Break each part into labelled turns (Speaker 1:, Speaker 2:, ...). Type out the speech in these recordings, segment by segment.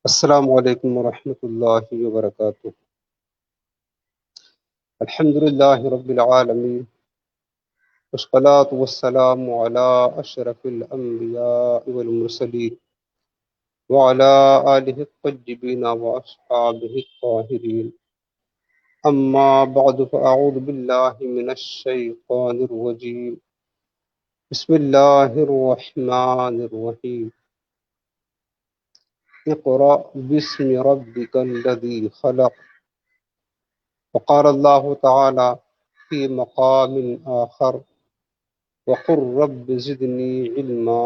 Speaker 1: السلام علیکم ورحمۃ اللہ وبرکاتہ۔ الحمد للہ رب العالمین، والصلاة والسلام علی اشرف الانبیاء والمرسلین وعلی آلہ الطیبین واصحابہ الطاہرین، اما بعد فاعوذ باللہ من الشیطان الرجیم، بسم اللہ الرحمن الرحیم۔ اقرأ باسم ربک الذی خلق۔ وقال اللہ تعالی فی مقام آخر وقل رب زدنی علما۔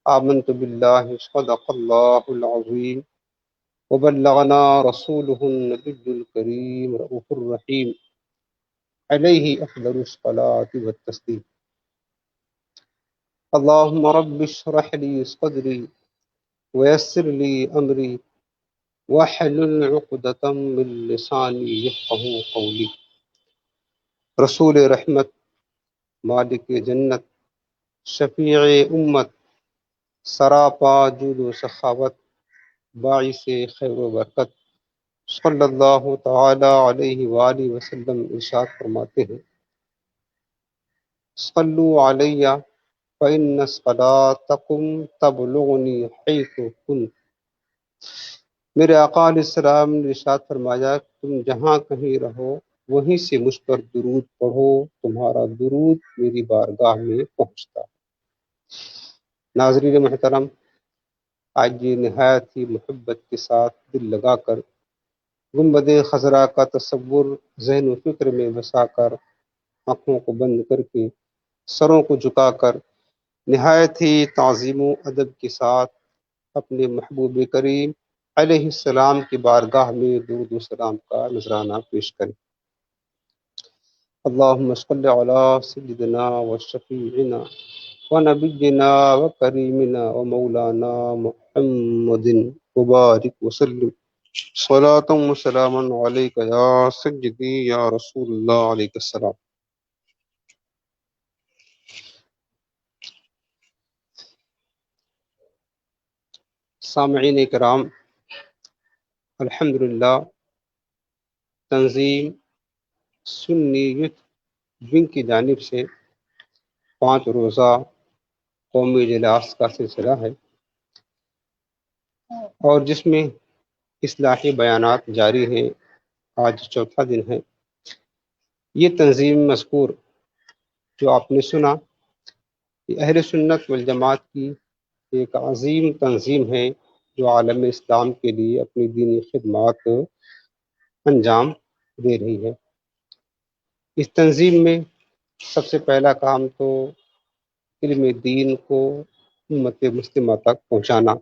Speaker 1: آمنت باللہ صدق اللہ العظیم وبلغنا رسولہ النبی الکریم رؤوف الرحیم علیہ افضل الصلاۃ والتسلیم۔ اللہم رب اشرح لی صدری ویسر لی امری واحلل عقدۃ من لسانی یفقہوا قولی۔ رسول رحمت، مالک جنت، شفیع امت، سراپا جود و سخاوت، باعث خیر و برکت، صلی اللہ تعالی علیہ وآلہ وسلم ارشاد فرماتے ہیں، صلو علیہ فإن صلاتکم تبلغنی حیث کنت۔ میرے آقا علیہ السلام نے ارشاد فرمایا کہ تم جہاں کہیں رہو وہیں سے مجھ پر درود پڑھو، تمہارا درود میری بارگاہ میں پہنچتا ہے۔ ناظرین محترم، آج یہ نہایت ہی محبت کے ساتھ دل لگا کر گنبد خضرا کا تصور ذہن و فکر میں بسا کر، آنکھوں کو بند کر کے، سروں کو جھکا کر، نہایت ہی تعظیم و ادب کے ساتھ اپنے محبوب کریم علیہ السلام کی بارگاہ میں درود و سلام کا نذرانہ پیش کریں۔ اللہم صلی علی سیدنا و شفیعنا و نبینا و کریمنا و مولانا محمد مبارک وسلم، صلاۃ و سلاما علیک یا سیدی یا رسول اللہ علیہ السلام۔ سامعین کرام، الحمدللہ تنظیم سنی یوتھ ونگ کی جانب سے 5 روزہ قومی اجلاس کا سلسلہ ہے، اور جس میں اصلاحی بیانات جاری ہیں۔ آج چوتھا دن ہے۔ یہ تنظیم مذکور جو آپ نے سنا، یہ اہل سنت والجماعت کی ایک عظیم تنظیم ہے جو عالم اسلام کے لیے اپنی دینی خدمات انجام دے رہی ہے۔ اس تنظیم میں سب سے پہلا کام تو علم دین کو امت مسلمہ تک پہنچانا،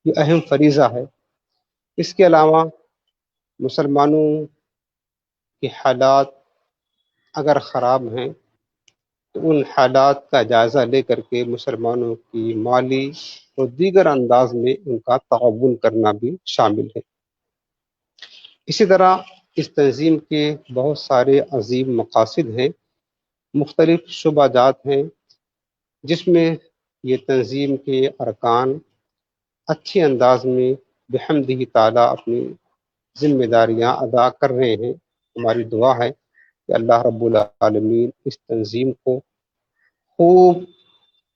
Speaker 1: یہ اہم فریضہ ہے۔ اس کے علاوہ مسلمانوں کے حالات اگر خراب ہیں تو ان حالات کا جائزہ لے کر کے مسلمانوں کی مالی اور دیگر انداز میں ان کا تعاون کرنا بھی شامل ہے۔ اسی طرح اس تنظیم کے بہت سارے عظیم مقاصد ہیں، مختلف شعبہ جات ہیں جس میں یہ تنظیم کے ارکان اچھے انداز میں بحمدہ تعالی اپنی ذمہ داریاں ادا کر رہے ہیں۔ ہماری دعا ہے کہ اللہ رب العالمین اس تنظیم کو خوب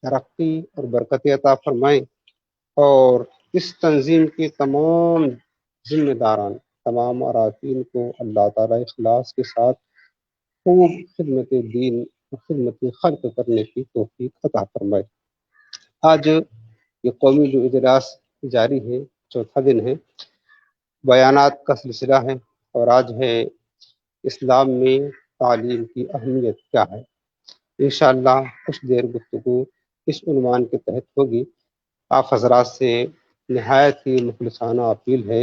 Speaker 1: ترقی اور برکت عطا فرمائیں، اور اس تنظیم کے تمام ذمہ داران، تمام اراکین کو اللہ تعالیٰ اخلاص کے ساتھ خوب خدمت دین اور خدمت خلق کرنے کی توفیق عطا فرمائے۔ آج یہ قومی جو اجلاس جاری ہے، چوتھا دن ہے، بیانات کا سلسلہ ہے، اور آج ہے اسلام میں تعلیم کی اہمیت کیا ہے۔ انشاءاللہ کچھ دیر گفتگو اس عنوان کے تحت ہوگی۔ آپ حضرات سے نہایت ہی مخلصانہ اپیل ہے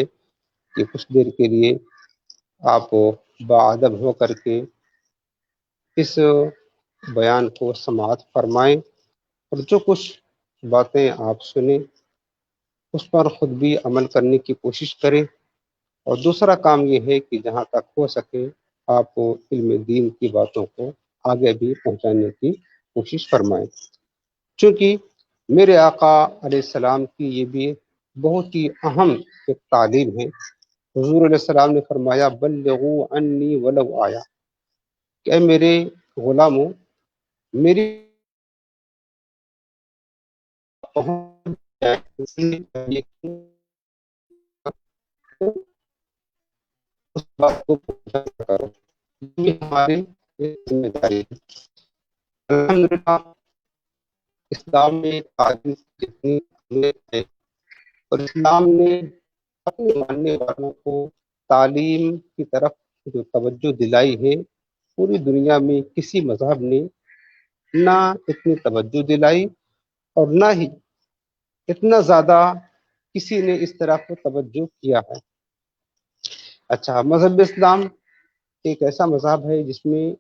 Speaker 1: کہ کچھ دیر کے لیے آپ باادب ہو کر کے اس بیان کو سماعت فرمائیں، اور جو کچھ باتیں آپ سنیں اس پر خود بھی عمل کرنے کی کوشش کریں، اور دوسرا کام یہ ہے کہ جہاں تک ہو سکے آپ علم دین کی باتوں کو آگے بھی پہنچانے کی کوشش فرمائیں، چونکہ میرے آقا علیہ السلام کی یہ بھی بہت ہی اہم ایک تعلیم ہے۔ حضور علیہ السلام نے فرمایا بلغوا عنی ولو آیا، کہ اے میرے غلاموں، میری پہنچ جائے اس بات کو پہنچا کرو، یہ ہماری ذمہ داری ہے۔ الحمدللہ اسلام میں تعلیم کی اتنی اہمیت ہے، اور اسلام نے اپنے ماننے والوں کو تعلیم کی طرف جو توجہ دلائی ہے، پوری دنیا میں کسی مذہب نے نہ اتنی توجہ دلائی اور نہ ہی اتنا زیادہ کسی نے اس طرح کو توجہ کیا ہے۔ اچھا، مذہب اسلام ایک ایسا مذہب ہے جس میں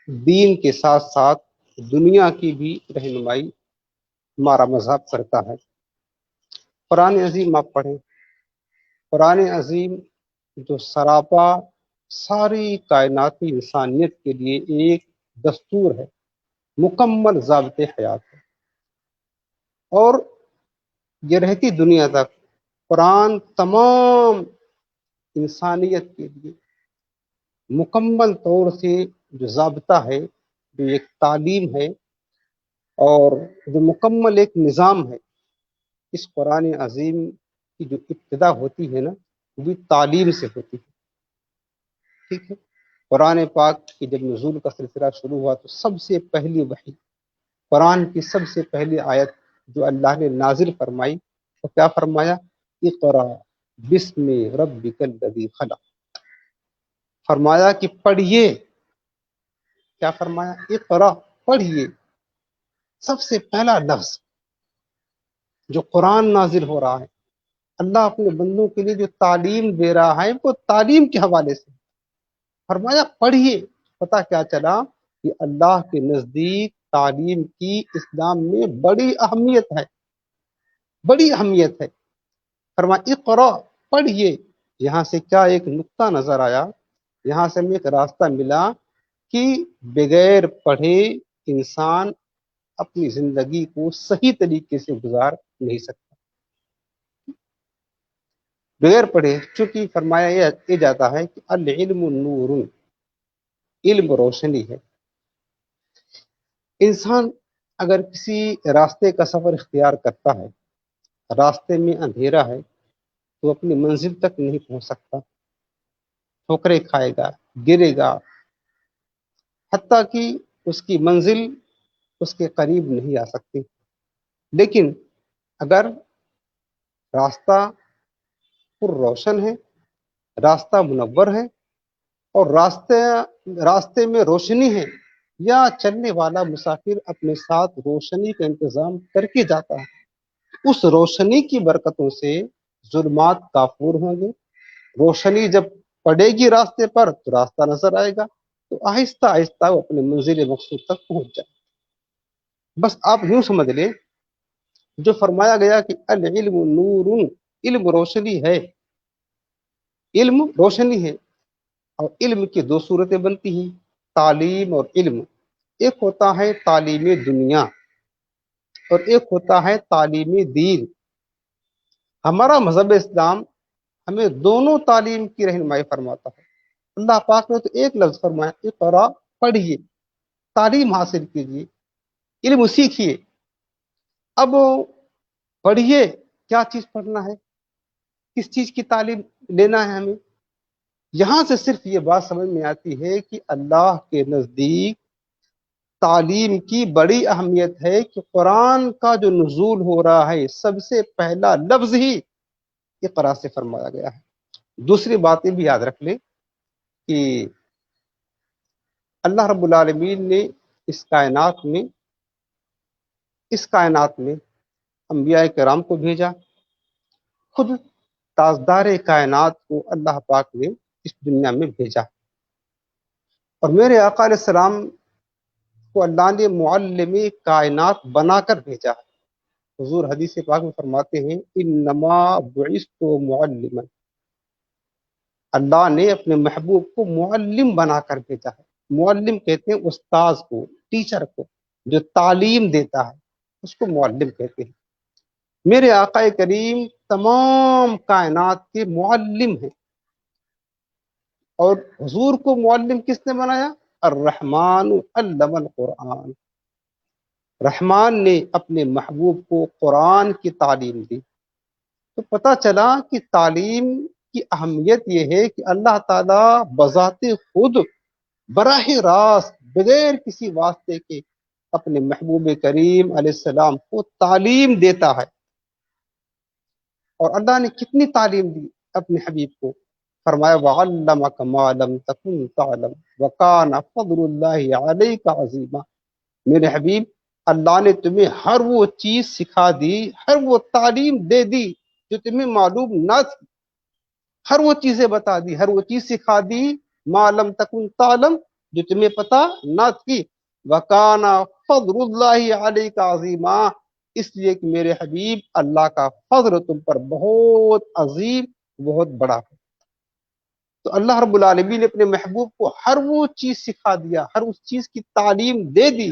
Speaker 1: دین کے ساتھ ساتھ دنیا کی بھی رہنمائی ہمارا مذہب کرتا ہے۔ قرآن عظیم آپ پڑھیں، قرآن عظیم جو سراپا ساری کائناتی انسانیت کے لیے ایک دستور ہے، مکمل ضابط حیات ہے، اور یہ رہتی دنیا تک قرآن تمام انسانیت کے لیے مکمل طور سے جو ضابطہ ہے، جو ایک تعلیم ہے، اور جو مکمل ایک نظام ہے۔ اس قرآن عظیم کی جو ابتدا ہوتی ہے نا، وہ بھی تعلیم سے ہوتی ہے، ٹھیک ہے۔ قرآن پاک کی جب نزول کا سلسلہ شروع ہوا تو سب سے پہلی وحی، قرآن کی سب سے پہلی آیت جو اللہ نے نازل فرمائی، تو کیا فرمایا؟ اقرا بسم ربک الذی خلق، فرمایا کہ پڑھیے۔ کیا فرمایا؟ اقرا، پڑھیے۔ سب سے پہلا لفظ جو قرآن نازل ہو رہا ہے، اللہ اپنے بندوں کے لیے جو تعلیم دے رہا ہے، وہ تعلیم کے حوالے سے فرمایا پڑھیے۔ پتہ کیا چلا کہ اللہ کے نزدیک تعلیم کی اسلام میں بڑی اہمیت ہے، بڑی اہمیت ہے۔ فرمایا اقرا، پڑھیے۔ یہاں سے کیا ایک نقطہ نظر آیا، یہاں سے ہمیں ایک راستہ ملا کہ بغیر پڑھے انسان اپنی زندگی کو صحیح طریقے سے گزار نہیں سکتا، بغیر پڑھے۔ چونکہ فرمایا یہ جاتا ہے کہ العلم نور، علم روشنی ہے۔ انسان اگر کسی راستے کا سفر اختیار کرتا ہے، راستے میں اندھیرا ہے، تو اپنی منزل تک نہیں پہنچ سکتا، ٹھوکریں کھائے گا، گرے گا، حتیٰ کہ اس کی منزل اس کے قریب نہیں آ سکتی۔ لیکن اگر راستہ پر روشن ہے، راستہ منور ہے، اور راستے میں روشنی ہے، یا چلنے والا مسافر اپنے ساتھ روشنی کا انتظام کر کے جاتا ہے، اس روشنی کی برکتوں سے ظلمات کافور ہوں گے۔ روشنی جب پڑے گی راستے پر تو راستہ نظر آئے گا، تو آہستہ آہستہ وہ اپنے منزل مقصود تک پہنچ جائے۔ بس آپ یوں سمجھ لیں، جو فرمایا گیا کہ العلم نور، علم روشنی ہے، علم روشنی ہے۔ اور علم کی دو صورتیں بنتی ہیں، تعلیم اور علم۔ ایک ہوتا ہے تعلیم دنیا، اور ایک ہوتا ہے تعلیم دین۔ ہمارا مذہب اسلام ہمیں دونوں تعلیم کی رہنمائی فرماتا ہے۔ اللہ پاک نے تو ایک لفظ فرمایا اقرا، پڑھیے، تعلیم حاصل کیجیے، علم سیکھیے۔ اب پڑھیے، کیا چیز پڑھنا ہے، کس چیز کی تعلیم لینا ہے ہمیں؟ یہاں سے صرف یہ بات سمجھ میں آتی ہے کہ اللہ کے نزدیک تعلیم کی بڑی اہمیت ہے، کہ قرآن کا جو نزول ہو رہا ہے سب سے پہلا لفظ ہی اقرا سے فرمایا گیا ہے۔ دوسری باتیں بھی یاد رکھ لیں کہ اللہ رب العالمین نے اس کائنات میں انبیاء کرام کو بھیجا، خود تاجدار کائنات کو اللہ پاک نے اس دنیا میں بھیجا، اور میرے آقا علیہ السلام کو اللہ نے معلم کائنات بنا کر بھیجا ہے۔ حضور حدیث پاک میں فرماتے ہیں انما بعثت معلما، اللہ نے اپنے محبوب کو معلم بنا کر بھیجا ہے۔ معلم کہتے ہیں استاذ کو، ٹیچر کو، جو تعلیم دیتا ہے اس کو معلم کہتے ہیں۔ میرے آقا کریم تمام کائنات کے معلم ہیں، اور حضور کو معلم کس نے بنایا؟ الرحمن علم القرآن، رحمان نے اپنے محبوب کو قرآن کی تعلیم دی۔ تو پتہ چلا کہ تعلیم کی اہمیت یہ ہے کہ اللہ تعالیٰ بذات خود براہ راست بغیر کسی واسطے کے اپنے محبوب کریم علیہ السلام کو تعلیم دیتا ہے۔ اور اللہ نے کتنی تعلیم دی اپنے حبیب کو، فرمایا وَعَلَّمَكَ مَا لَمْ تَكُنْ تَعْلَمْ وَكَانَ فَضْلُ اللَّهِ عَلَيْكَ عَظِيمًا۔ میرے حبیب، اللہ نے تمہیں ہر وہ چیز سکھا دی، ہر وہ تعلیم دے دی جو تمہیں معلوم نہ تھی، ہر وہ چیزیں بتا دی، ہر وہ چیز سکھا دی ما لم تکن تعلم جو تمہیں پتا نہ تھی۔ وَكَانَ فَضْلُ اللَّهِ عَلَيْكَ عَظِيمًا، اس لیے کہ میرے حبیب اللہ کا فضل تم پر بہت عظیم، بہت بڑا ہے۔ تو اللہ رب العالمین نے اپنے محبوب کو ہر وہ چیز سکھا دیا، ہر اس چیز کی تعلیم دے دی،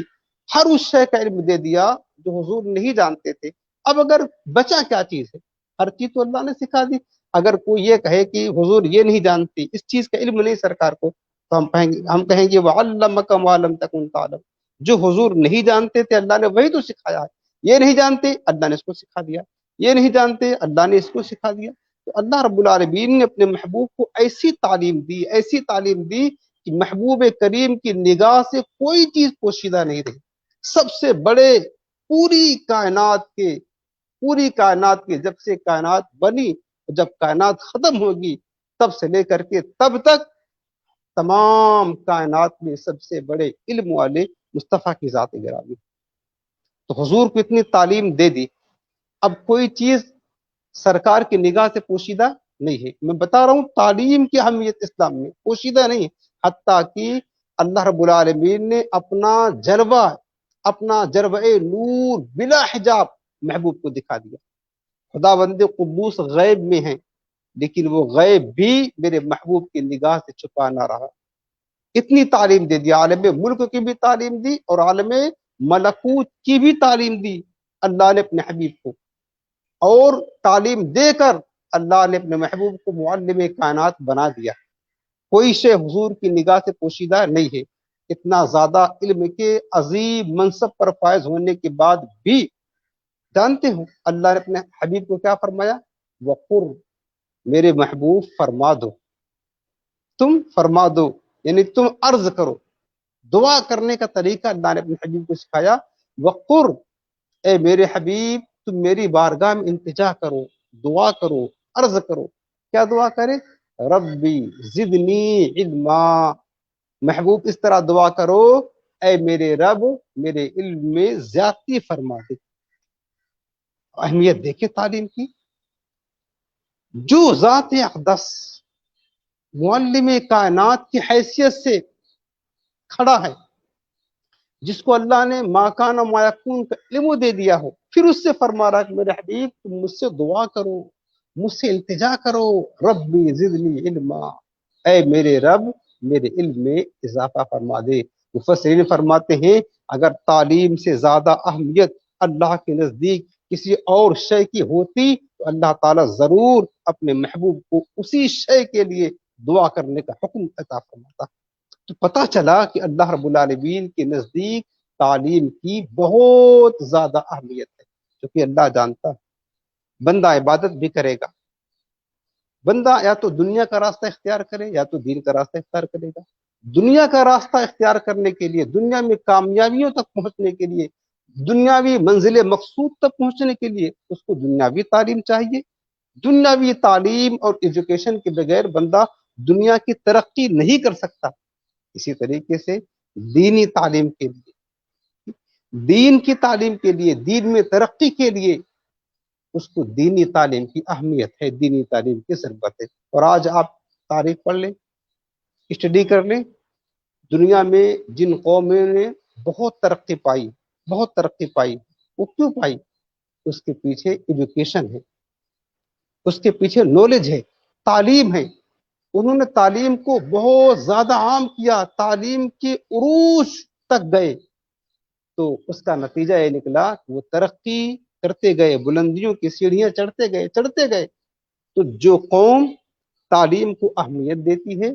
Speaker 1: ہر اس شے کا علم دے دیا جو حضور نہیں جانتے تھے۔ اب اگر بچا کیا چیز ہے؟ ہر چیز تو اللہ نے سکھا دی۔ اگر کوئی یہ کہے کہ حضور یہ نہیں جانتی، اس چیز کا علم نہیں سرکار کو، تو ہم کہیں گے وَعَلَّمَكَ مَا لَمْ تَكُنْ تَعْلَمْ، جو حضور نہیں جانتے تھے اللہ نے وہی تو سکھایا ہے۔ یہ نہیں جانتے، اللہ نے اس کو سکھا دیا، یہ نہیں جانتے، اللہ نے اس کو سکھا دیا۔ تو اللہ رب العالمین نے اپنے محبوب کو ایسی تعلیم دی، ایسی تعلیم دی کہ محبوب کریم کی نگاہ سے کوئی چیز پوشیدہ نہیں رہی۔ سب سے بڑے پوری کائنات کے جب سے کائنات بنی، جب کائنات ختم ہوگی، تب سے لے کر کے تب تک تمام کائنات میں سب سے بڑے علم والے مصطفیٰ کی ذات گرامی۔ تو حضور کو اتنی تعلیم دے دی، اب کوئی چیز سرکار کی نگاہ سے پوشیدہ نہیں ہے۔ میں بتا رہا ہوں تعلیم کی اہمیت اسلام میں، پوشیدہ نہیں ہے، حتیٰ کہ اللہ رب العالمین نے اپنا جلوہ نور بلا حجاب محبوب کو دکھا دیا۔ خدا بند قدوس غیب میں ہیں، لیکن وہ غیب بھی میرے محبوب کی نگاہ سے چھپا نہ رہا۔ اتنی تعلیم دے دی، عالم ملک کی بھی تعلیم دی اور عالم ملکوت کی بھی تعلیم دی اللہ نے اپنے حبیب کو، اور تعلیم دے کر اللہ نے اپنے محبوب کو معلم کائنات بنا دیا۔ کوئی شے حضور کی نگاہ سے پوشیدہ نہیں ہے۔ اتنا زیادہ علم کے عظیم منصب پر فائز ہونے کے بعد بھی جانتے ہو اللہ نے اپنے حبیب کو کیا فرمایا؟ وقر، میرے محبوب فرما دو، تم فرما دو، یعنی تم عرض کرو۔ دعا کرنے کا طریقہ اللہ نے اپنے حبیب کو سکھایا۔ وقر، اے میرے حبیب تم میری بارگاہ میں التجا کرو، دعا کرو، عرض کرو۔ کیا دعا کرے؟ ربی زدنی علما، محبوب اس طرح دعا کرو، اے میرے رب میرے علم میں زیادتی فرما دے۔ اہمیت دیکھیں تعلیم کی۔ جو ذات اقدس معلم کائنات کی حیثیت سے کھڑا ہے، جس کو اللہ نے ما کان و ما یکون کا علم دے دیا ہو، پھر اس سے فرما رہا کہ میرے حبیب تم مجھ سے دعا کرو، مجھ سے التجا کرو، ربی زدنی علما، اے میرے رب میرے علم میں اضافہ فرما دے۔ مفسرین فرماتے ہیں اگر تعلیم سے زیادہ اہمیت اللہ کے نزدیک کسی اور شے کی ہوتی تو اللہ تعالیٰ ضرور اپنے محبوب کو اسی شے کے لیے دعا کرنے کا حکم عطا فرماتا۔ تو پتہ چلا کہ اللہ رب العالمین کے نزدیک تعلیم کی بہت زیادہ اہمیت ہے، کیونکہ اللہ جانتا ہے بندہ عبادت بھی کرے گا، بندہ یا تو دنیا کا راستہ اختیار کرے یا تو دین کا راستہ اختیار کرے گا۔ دنیا کا راستہ اختیار کرنے کے لیے، دنیا میں کامیابیوں تک پہنچنے کے لیے، دنیاوی منزل مقصود تک پہنچنے کے لیے اس کو دنیاوی تعلیم چاہیے۔ دنیاوی تعلیم اور ایجوکیشن کے بغیر بندہ دنیا کی ترقی نہیں کر سکتا۔ اسی طریقے سے دینی تعلیم کے لیے، دین کی تعلیم کے لیے، دین میں ترقی کے لیے اس کو دینی تعلیم کی اہمیت ہے، دینی تعلیم کی ضرورت ہے۔ اور آج آپ تاریخ پڑھ لیں، اسٹڈی کر لیں، دنیا میں جن قوموں نے بہت ترقی پائی، وہ کیوں پائی؟ اس کے پیچھے ایجوکیشن ہے، اس کے پیچھے نالج ہے، تعلیم ہے۔ انہوں نے تعلیم کو بہت زیادہ عام کیا، تعلیم کے عروج تک گئے، تو اس کا نتیجہ یہ نکلا کہ وہ ترقی کرتے گئے, بلندیوں کی سیڑھیاں چڑھتے گئے. تو جو قوم تعلیم کو اہمیت دیتی ہے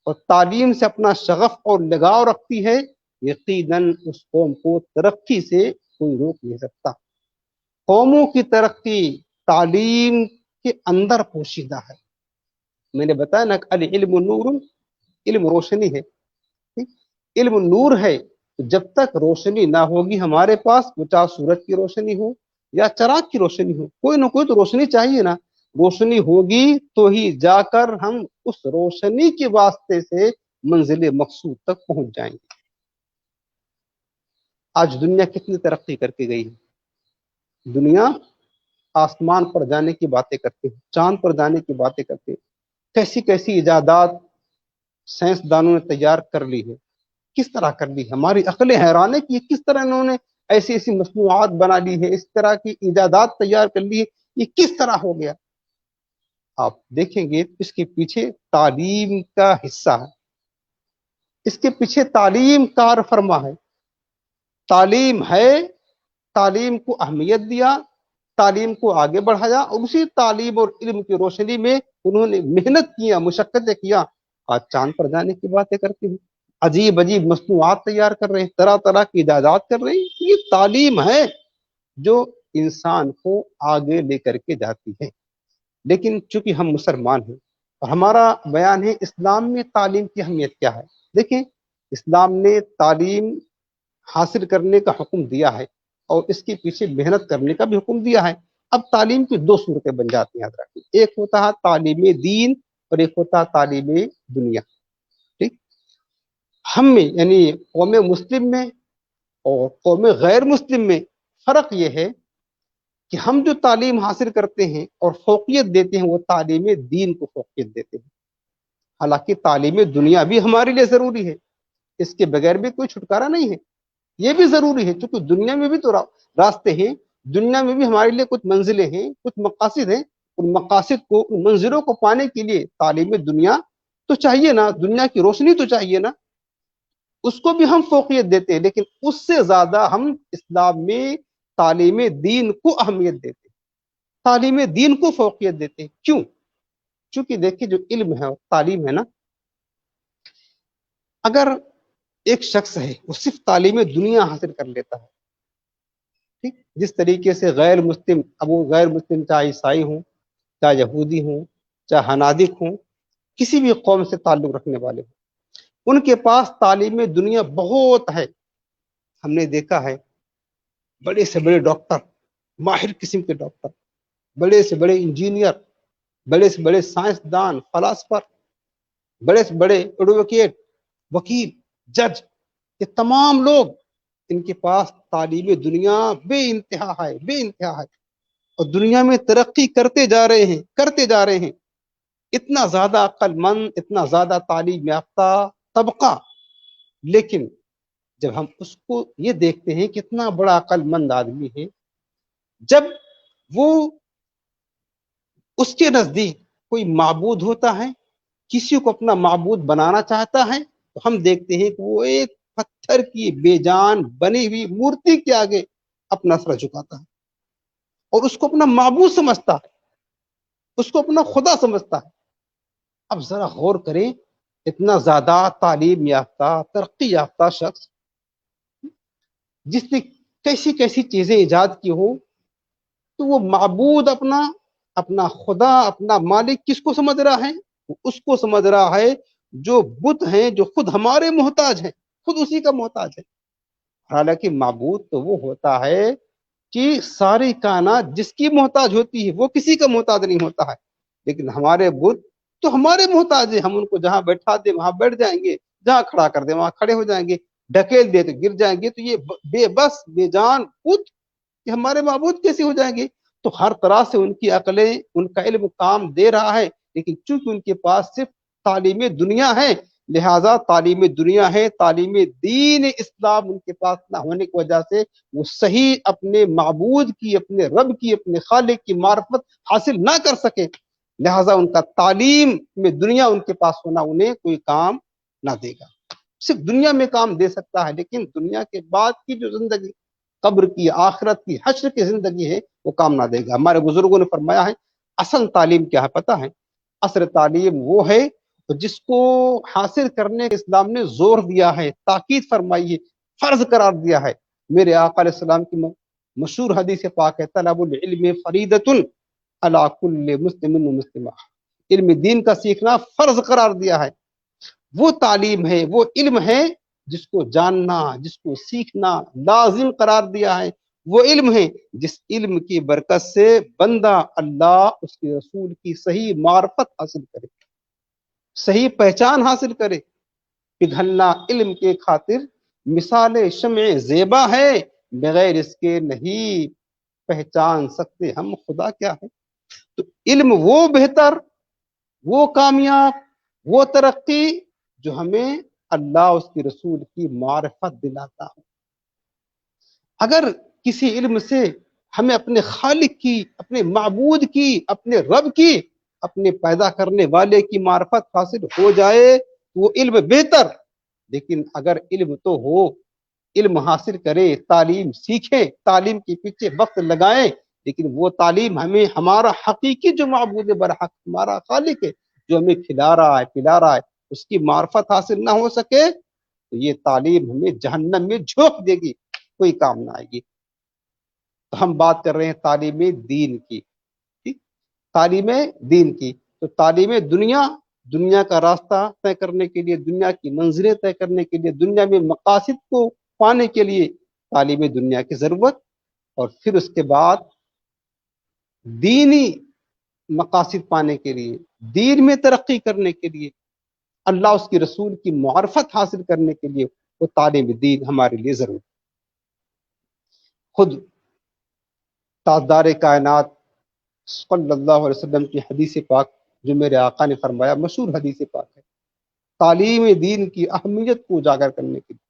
Speaker 1: اور تعلیم سے اپنا شغف اور لگاؤ رکھتی ہے, یقیناً اس قوم کو ترقی سے کوئی روک نہیں سکتا. قوموں کی ترقی تعلیم کے اندر پوشیدہ ہے. میں نے بتایا نا, العلم نور, علم روشنی ہے. علم نور ہے, جب تک روشنی نہ ہوگی ہمارے پاس, وہ چاہے سورج کی روشنی ہو یا چراغ کی روشنی ہو, کوئی نہ کوئی تو روشنی چاہیے نا. روشنی ہوگی تو ہی جا کر ہم اس روشنی کے واسطے سے منزل مقصود تک پہنچ جائیں گے. آج دنیا کتنی ترقی کر کے گئی ہے. دنیا آسمان پر جانے کی باتیں کرتے ہیں, چاند پر جانے کی باتیں کرتے ہیں, کیسی کیسی ایجادات سائنسدانوں نے تیار کر لی ہے. کس طرح کر لی, ہماری عقلیں حیران ہے کہ کس طرح انہوں نے ایسی ایسی مصنوعات بنا لی ہے, اس طرح کی ایجادات تیار کر لی ہے, یہ کس طرح ہو گیا. آپ دیکھیں گے اس کے پیچھے تعلیم کا حصہ ہے, اس کے پیچھے تعلیم کار فرما ہے. تعلیم ہے, تعلیم کو اہمیت دیا, تعلیم کو آگے بڑھایا, اور اسی تعلیم اور علم کی روشنی میں انہوں نے محنت کیا, مشقتیں کیا. آج چاند پر جانے کی باتیں کرتے ہیں, عجیب عجیب مصنوعات تیار کر رہے ہیں, طرح طرح کی ایجادات کر رہے ہیں. یہ تعلیم ہے جو انسان کو آگے لے کر کے جاتی ہے. لیکن چونکہ ہم مسلمان ہیں اور ہمارا بیان ہے اسلام میں تعلیم کی اہمیت کیا ہے. دیکھیں, اسلام نے تعلیم حاصل کرنے کا حکم دیا ہے اور اس کے پیچھے محنت کرنے کا بھی حکم دیا ہے. اب تعلیم کی دو صورتیں بن جاتی ہیں, یاد رکھیں, ایک ہوتا ہے تعلیم دین اور ایک ہوتا ہے تعلیم دنیا. ٹھیک, ہم میں یعنی قوم مسلم میں اور قوم غیر مسلم میں فرق یہ ہے کہ ہم جو تعلیم حاصل کرتے ہیں اور فوقیت دیتے ہیں وہ تعلیم دین کو فوقیت دیتے ہیں. حالانکہ تعلیم دنیا بھی ہمارے لیے ضروری ہے, اس کے بغیر بھی کوئی چھٹکارا نہیں ہے, یہ بھی ضروری ہے, چونکہ دنیا میں بھی تو راستے ہیں, دنیا میں بھی ہمارے لیے کچھ منزلیں ہیں, کچھ مقاصد ہیں. ان مقاصد کو, ان منزلوں کو پانے کے لیے تعلیم دنیا تو چاہیے نا, دنیا کی روشنی تو چاہیے نا, اس کو بھی ہم فوقیت دیتے ہیں. لیکن اس سے زیادہ ہم اسلام میں تعلیم دین کو اہمیت دیتے ہیں, تعلیم دین کو فوقیت دیتے ہیں. کیوں؟ چونکہ دیکھیں جو علم ہے اور تعلیم ہے نا, اگر ایک شخص ہے وہ صرف تعلیم دنیا حاصل کر لیتا ہے, ٹھیک, جس طریقے سے غیر مسلم, اب وہ غیر مسلم چاہے عیسائی ہوں, چاہے یہودی ہوں, چاہے حنادق ہوں, کسی بھی قوم سے تعلق رکھنے والے ہوں, ان کے پاس تعلیم دنیا بہت ہے. ہم نے دیکھا ہے بڑے سے بڑے ڈاکٹر, ماہر قسم کے ڈاکٹر, بڑے سے بڑے انجینئر, بڑے سے بڑے سائنسدان, فلاسفر, بڑے سے بڑے ایڈوکیٹ, وکیل, جج, یہ تمام لوگ, ان کے پاس تعلیم دنیا بے انتہا ہے, بے انتہا ہے, اور دنیا میں ترقی کرتے جا رہے ہیں. اتنا زیادہ عقل مند, اتنا زیادہ تعلیم یافتہ طبقہ, لیکن جب ہم اس کو یہ دیکھتے ہیں کتنا بڑا عقل مند آدمی ہے, جب وہ اس کے نزدیک کوئی معبود ہوتا ہے, کسی کو اپنا معبود بنانا چاہتا ہے, تو ہم دیکھتے ہیں کہ وہ ایک پتھر کی بے جان بنی ہوئی مورتی کے آگے اپنا سر جھکاتا ہے اور اس کو اپنا معبود سمجھتا ہے, اس کو اپنا خدا سمجھتا ہے. اب ذرا غور کریں, اتنا زیادہ تعلیم یافتہ, ترقی یافتہ شخص, جس نے کیسی کیسی چیزیں ایجاد کی ہو, تو وہ معبود, اپنا خدا, اپنا مالک کس کو سمجھ رہا ہے؟ اس کو سمجھ رہا ہے جو بت ہیں, جو خود ہمارے محتاج ہیں, خود اسی کا محتاج ہے. حالانکہ معبود تو وہ ہوتا ہے کہ ساری کائنات جس کی محتاج ہوتی ہے, وہ کسی کا محتاج نہیں ہوتا ہے. لیکن ہمارے بت تو ہمارے محتاج ہیں, ہم ان کو جہاں بیٹھا دیں وہاں بیٹھ جائیں گے, جہاں کھڑا کر دیں وہاں کھڑے ہو جائیں گے, ڈھکیل دے تو گر جائیں گے. تو یہ بے بس, بے جان بت کہ ہمارے معبود کیسے ہو جائیں گے؟ تو ہر طرح سے ان کی عقلیں, ان کا علم کام دے رہا ہے, لیکن چونکہ ان کے پاس صرف تعلیم دنیا ہے, لہذا تعلیم دنیا ہے, تعلیم دین اسلام ان کے پاس نہ ہونے کی وجہ سے وہ صحیح اپنے معبود کی, اپنے رب کی, اپنے خالق کی معرفت حاصل نہ کر سکے. لہذا ان کا تعلیم میں دنیا ان کے پاس ہونا انہیں کوئی کام نہ دے گا. صرف دنیا میں کام دے سکتا ہے, لیکن دنیا کے بعد کی جو زندگی, قبر کی، آخرت کی، حشر کی زندگی ہے وہ کام نہ دے گا۔ ہمارے بزرگوں نے فرمایا ہے اصل تعلیم کیا ہے پتہ ہے؟ اصل تعلیم وہ ہے جس کو حاصل کرنے کے اسلام نے زور دیا ہے، تاکید فرمائی ہے، فرض قرار دیا ہے۔ میرے آقا علیہ السلام کی مشہور حدیث پاک ہے طلب العلم فریضۃ علی کل مسلم و مسلمہ، علم دین کا سیکھنا فرض قرار دیا ہے۔ وہ تعلیم ہے، وہ علم ہے جس کو جاننا، جس کو سیکھنا لازم قرار دیا ہے۔ وہ علم ہے جس علم کی برکت سے بندہ اللہ اس کے رسول کی صحیح معرفت حاصل کرے، صحیح پہچان حاصل کرے۔ پگھلنا علم کے خاطر مثال شمع زیبا ہے، بغیر اس کے نہیں پہچان سکتے ہم خدا کیا ہے۔ تو علم وہ بہتر، وہ کامیاب، وہ ترقی جو ہمیں اللہ اس کے رسول کی معرفت دلاتا ہے۔ اگر کسی علم سے ہمیں اپنے خالق کی، اپنے معبود کی، اپنے رب کی، اپنے پیدا کرنے والے کی معرفت حاصل ہو جائے تو وہ علم بہتر۔ لیکن اگر علم تو ہو، علم حاصل کرے، تعلیم سیکھیں، تعلیم کے پیچھے وقت لگائیں، لیکن وہ تعلیم ہمیں ہمارا حقیقی جو معبود برحق ہمارا خالق ہے، جو ہمیں کھلا رہا ہے پلا رہا ہے، اس کی معرفت حاصل نہ ہو سکے تو یہ تعلیم ہمیں جہنم میں جھونک دے گی، کوئی کام نہ آئے گی۔ تو ہم بات کر رہے ہیں تعلیم دین کی، تعلیم دین کی۔ تو تعلیم دنیا کا راستہ طے کرنے کے لیے، دنیا کی منزلیں طے کرنے کے لیے، دنیا میں مقاصد کو پانے کے لیے تعلیم دنیا کی ضرورت، اور پھر اس کے بعد دینی مقاصد پانے کے لیے، دین میں ترقی کرنے کے لیے، اللہ اس کی رسول کی معرفت حاصل کرنے کے لیے وہ تعلیم دین ہمارے لیے ضرور۔ خود تاجدار کائنات صلی اللہ علیہ وسلم کی حدیث پاک جو میرے آقا نے فرمایا، مشہور حدیث پاک ہے، تعلیم دین کی اہمیت کو اجاگر کرنے کے لیے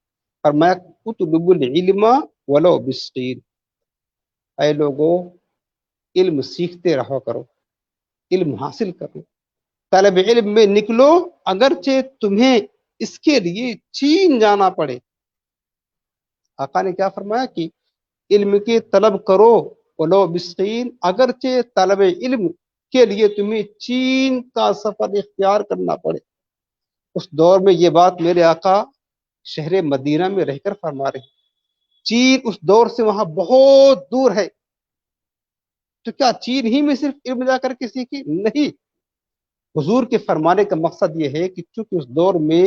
Speaker 1: فرمایا اطلبوا العلم ولو بالصین، اے لوگو علم سیکھتے رہو کرو، علم حاصل کرو، طلب علم میں نکلو اگرچہ تمہیں اس کے لیے چین جانا پڑے۔ آقا نے کیا فرمایا کہ علم کی طلب کرو ولو بالصین، اگرچہ طلب علم کے لیے تمہیں چین کا سفر اختیار کرنا پڑے۔ اس دور میں یہ بات میرے آقا شہر مدینہ میں رہ کر فرما رہے ہیں۔ چین اس دور سے وہاں بہت دور ہے، تو کیا چین ہی میں صرف علم جا کر کے سیکھی؟ نہیں، حضور کے فرمانے کا مقصد یہ ہے کہ چونکہ اس دور میں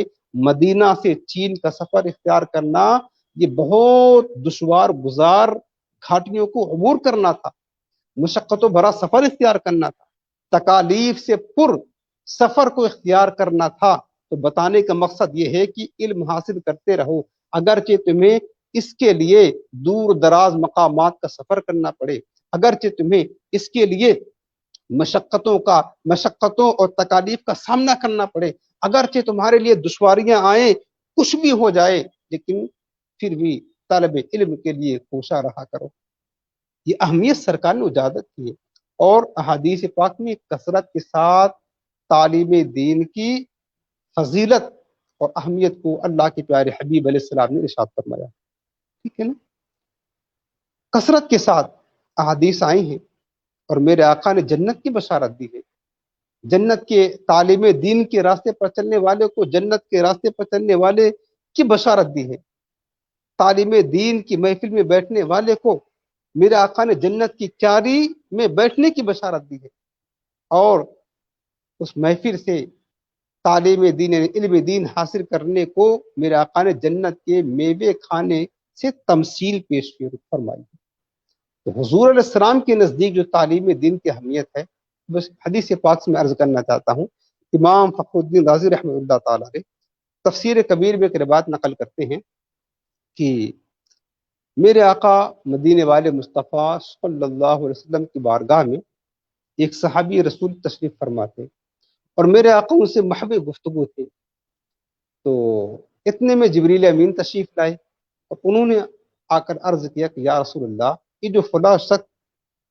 Speaker 1: مدینہ سے چین کا سفر اختیار کرنا یہ بہت دشوار گزار گھاٹیوں کو عبور کرنا تھا، مشقتوں بھرا سفر اختیار کرنا تھا، تکالیف سے پر سفر کو اختیار کرنا تھا۔ تو بتانے کا مقصد یہ ہے کہ علم حاصل کرتے رہو اگرچہ تمہیں اس کے لیے دور دراز مقامات کا سفر کرنا پڑے، اگرچہ تمہیں اس کے لیے مشقتوں اور تکالیف کا سامنا کرنا پڑے، اگرچہ تمہارے لیے دشواریاں آئیں، کچھ بھی ہو جائے، لیکن پھر بھی طالب علم کے لیے کوشاں رہا کرو۔ یہ اہمیت سرکار نے اجاگر کی ہے، اور احادیث پاک میں کثرت کے ساتھ تعلیم دین کی فضیلت اور اہمیت کو اللہ کے پیارے حبیب علیہ السلام نے ارشاد فرمایا، ٹھیک ہے نا؟ کثرت کے ساتھ احادیث آئی ہیں، اور میرے آقا نے جنت کی بشارت دی ہے، جنت کے تعلیم دین کے راستے پر چلنے والے کو جنت کے راستے پر چلنے والے کی بشارت دی ہے، تعلیم دین کی محفل میں بیٹھنے والے کو میرے آقا نے جنت کی کیاری میں بیٹھنے کی بشارت دی ہے، اور اس محفل سے تعلیم دین علم دین حاصل کرنے کو میرے آقا نے جنت کے میوے کھانے سے تمثیل پیش فرمائی۔ تو حضور علیہ السلام کے نزدیک جو تعلیم دین کی اہمیت ہے، بس حدیث پاک سے میں عرض کرنا چاہتا ہوں۔ امام فخر الدین رازی رحمۃ اللہ تعالی علیہ تفسیر کبیر میں ایک روایت نقل کرتے ہیں کہ میرے آقا مدینے والے مصطفیٰ صلی اللہ علیہ وسلم کی بارگاہ میں ایک صحابی رسول تشریف فرماتے، اور میرے آقا ان سے محب گفتگو تھے۔ تو اتنے میں جبریل امین تشریف لائے، اور انہوں نے آ کر عرض کیا کہ یا رسول اللہ، یہ جو فلاں شخص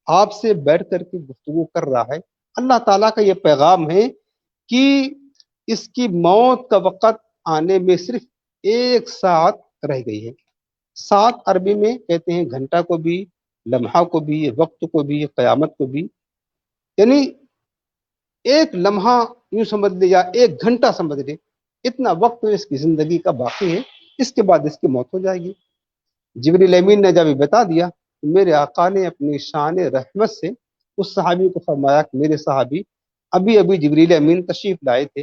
Speaker 1: آپ سے بیٹھ کر کے گفتگو کر رہا ہے، اللہ تعالیٰ کا یہ پیغام ہے کہ اس کی موت کا وقت آنے میں صرف 1 ساعت رہ گئی ہے، سات عربی میں کہتے ہیں گھنٹہ کو بھی، لمحہ کو بھی، وقت کو بھی، قیامت کو بھی، یعنی ایک لمحہ یوں سمجھ لے یا ایک گھنٹہ سمجھ لے، اتنا وقت اس کی زندگی کا باقی ہے، اس کے بعد اس کی موت ہو جائے گی۔ جبریل امین نے جب یہ بتا دیا تو میرے آقا نے اپنی شان رحمت سے اس صحابی کو فرمایا کہ میرے صحابی ابھی ابھی جبریل امین تشریف لائے تھے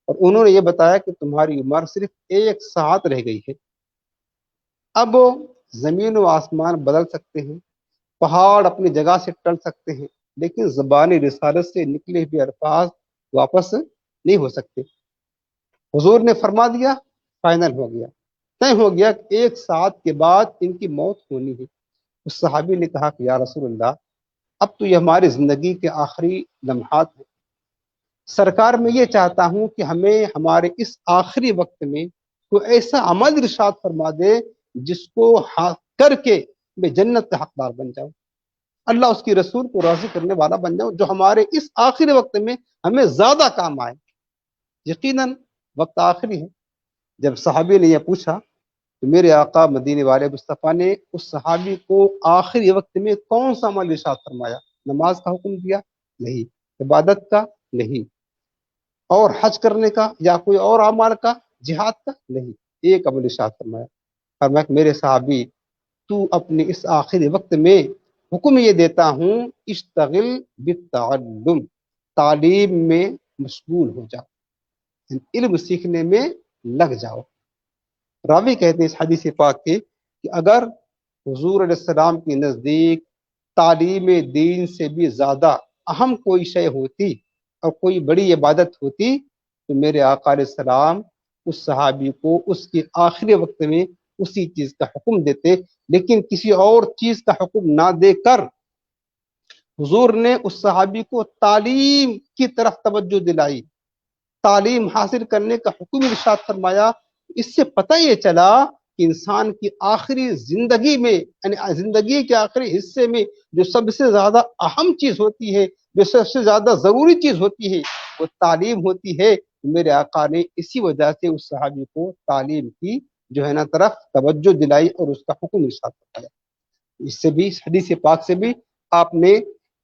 Speaker 1: اور انہوں نے یہ بتایا کہ تمہاری عمر صرف 1 ساعت رہ گئی ہے۔ اب زمین و آسمان بدل سکتے ہیں، پہاڑ اپنی جگہ سے ٹل سکتے ہیں، لیکن زبان رسالت سے نکلے ہوئے الفاظ واپس نہیں ہو سکتے۔ حضور نے فرما دیا، فائنل ہو گیا، طے ہو گیا کہ 1 ساعت کے بعد ان کی موت ہونی ہے۔ اس صحابی نے کہا کہ یا رسول اللہ، اب تو یہ ہماری زندگی کے آخری لمحات ہیں، سرکار میں یہ چاہتا ہوں کہ ہمیں ہمارے اس آخری وقت میں کوئی ایسا عمل ارشاد فرما دے جس کو کر کے میں جنت کا حقدار بن جاؤں، اللہ اس کی رسول کو راضی کرنے والا بن جاؤں، جو ہمارے اس آخری وقت میں ہمیں زیادہ کام آئے۔ یقیناً وقت آخری ہے۔ جب صحابی نے یہ پوچھا تو میرے آقا مدینے والے مصطفیٰ نے اس صحابی کو آخری وقت میں کون سا عمل ارشاد فرمایا؟ نماز کا حکم دیا؟ نہیں۔ عبادت کا؟ نہیں۔ اور حج کرنے کا یا کوئی اور اعمال کا، جہاد کا؟ نہیں۔ ایک عمل ارشاد فرمایا، فرمایا کہ میرے صحابی تو اپنے اس آخری وقت میں حکم یہ دیتا ہوں، اشتغل بالتعلم، تعلیم میں مشغول ہو جاؤ، علم سیکھنے میں لگ جاؤ۔ راوی کہتے ہیں اس حدیث پاک کے کہ اگر حضور علیہ السلام کے نزدیک تعلیم دین سے بھی زیادہ اہم کوئی شے ہوتی اور کوئی بڑی عبادت ہوتی تو میرے آقا علیہ السلام اس صحابی کو اس کے آخری وقت میں اسی چیز کا حکم دیتے، لیکن کسی اور چیز کا حکم نہ دے کر حضور نے اس صحابی کو تعلیم کی طرف توجہ دلائی، تعلیم حاصل کرنے کا حکم ارشاد فرمایا۔ اس سے پتہ یہ چلا کہ انسان کی آخری زندگی میں، یعنی زندگی کے آخری حصے میں جو سب سے زیادہ اہم چیز ہوتی ہے، جو سب سے زیادہ ضروری چیز ہوتی ہے، وہ تعلیم ہوتی ہے۔ میرے آقا نے اسی وجہ سے اس صحابی کو تعلیم کی جو ہے نا طرف توجہ دلائی اور اس کا حکم ارشاد فرمایا۔ اس سے بھی، اس حدیث پاک سے بھی آپ نے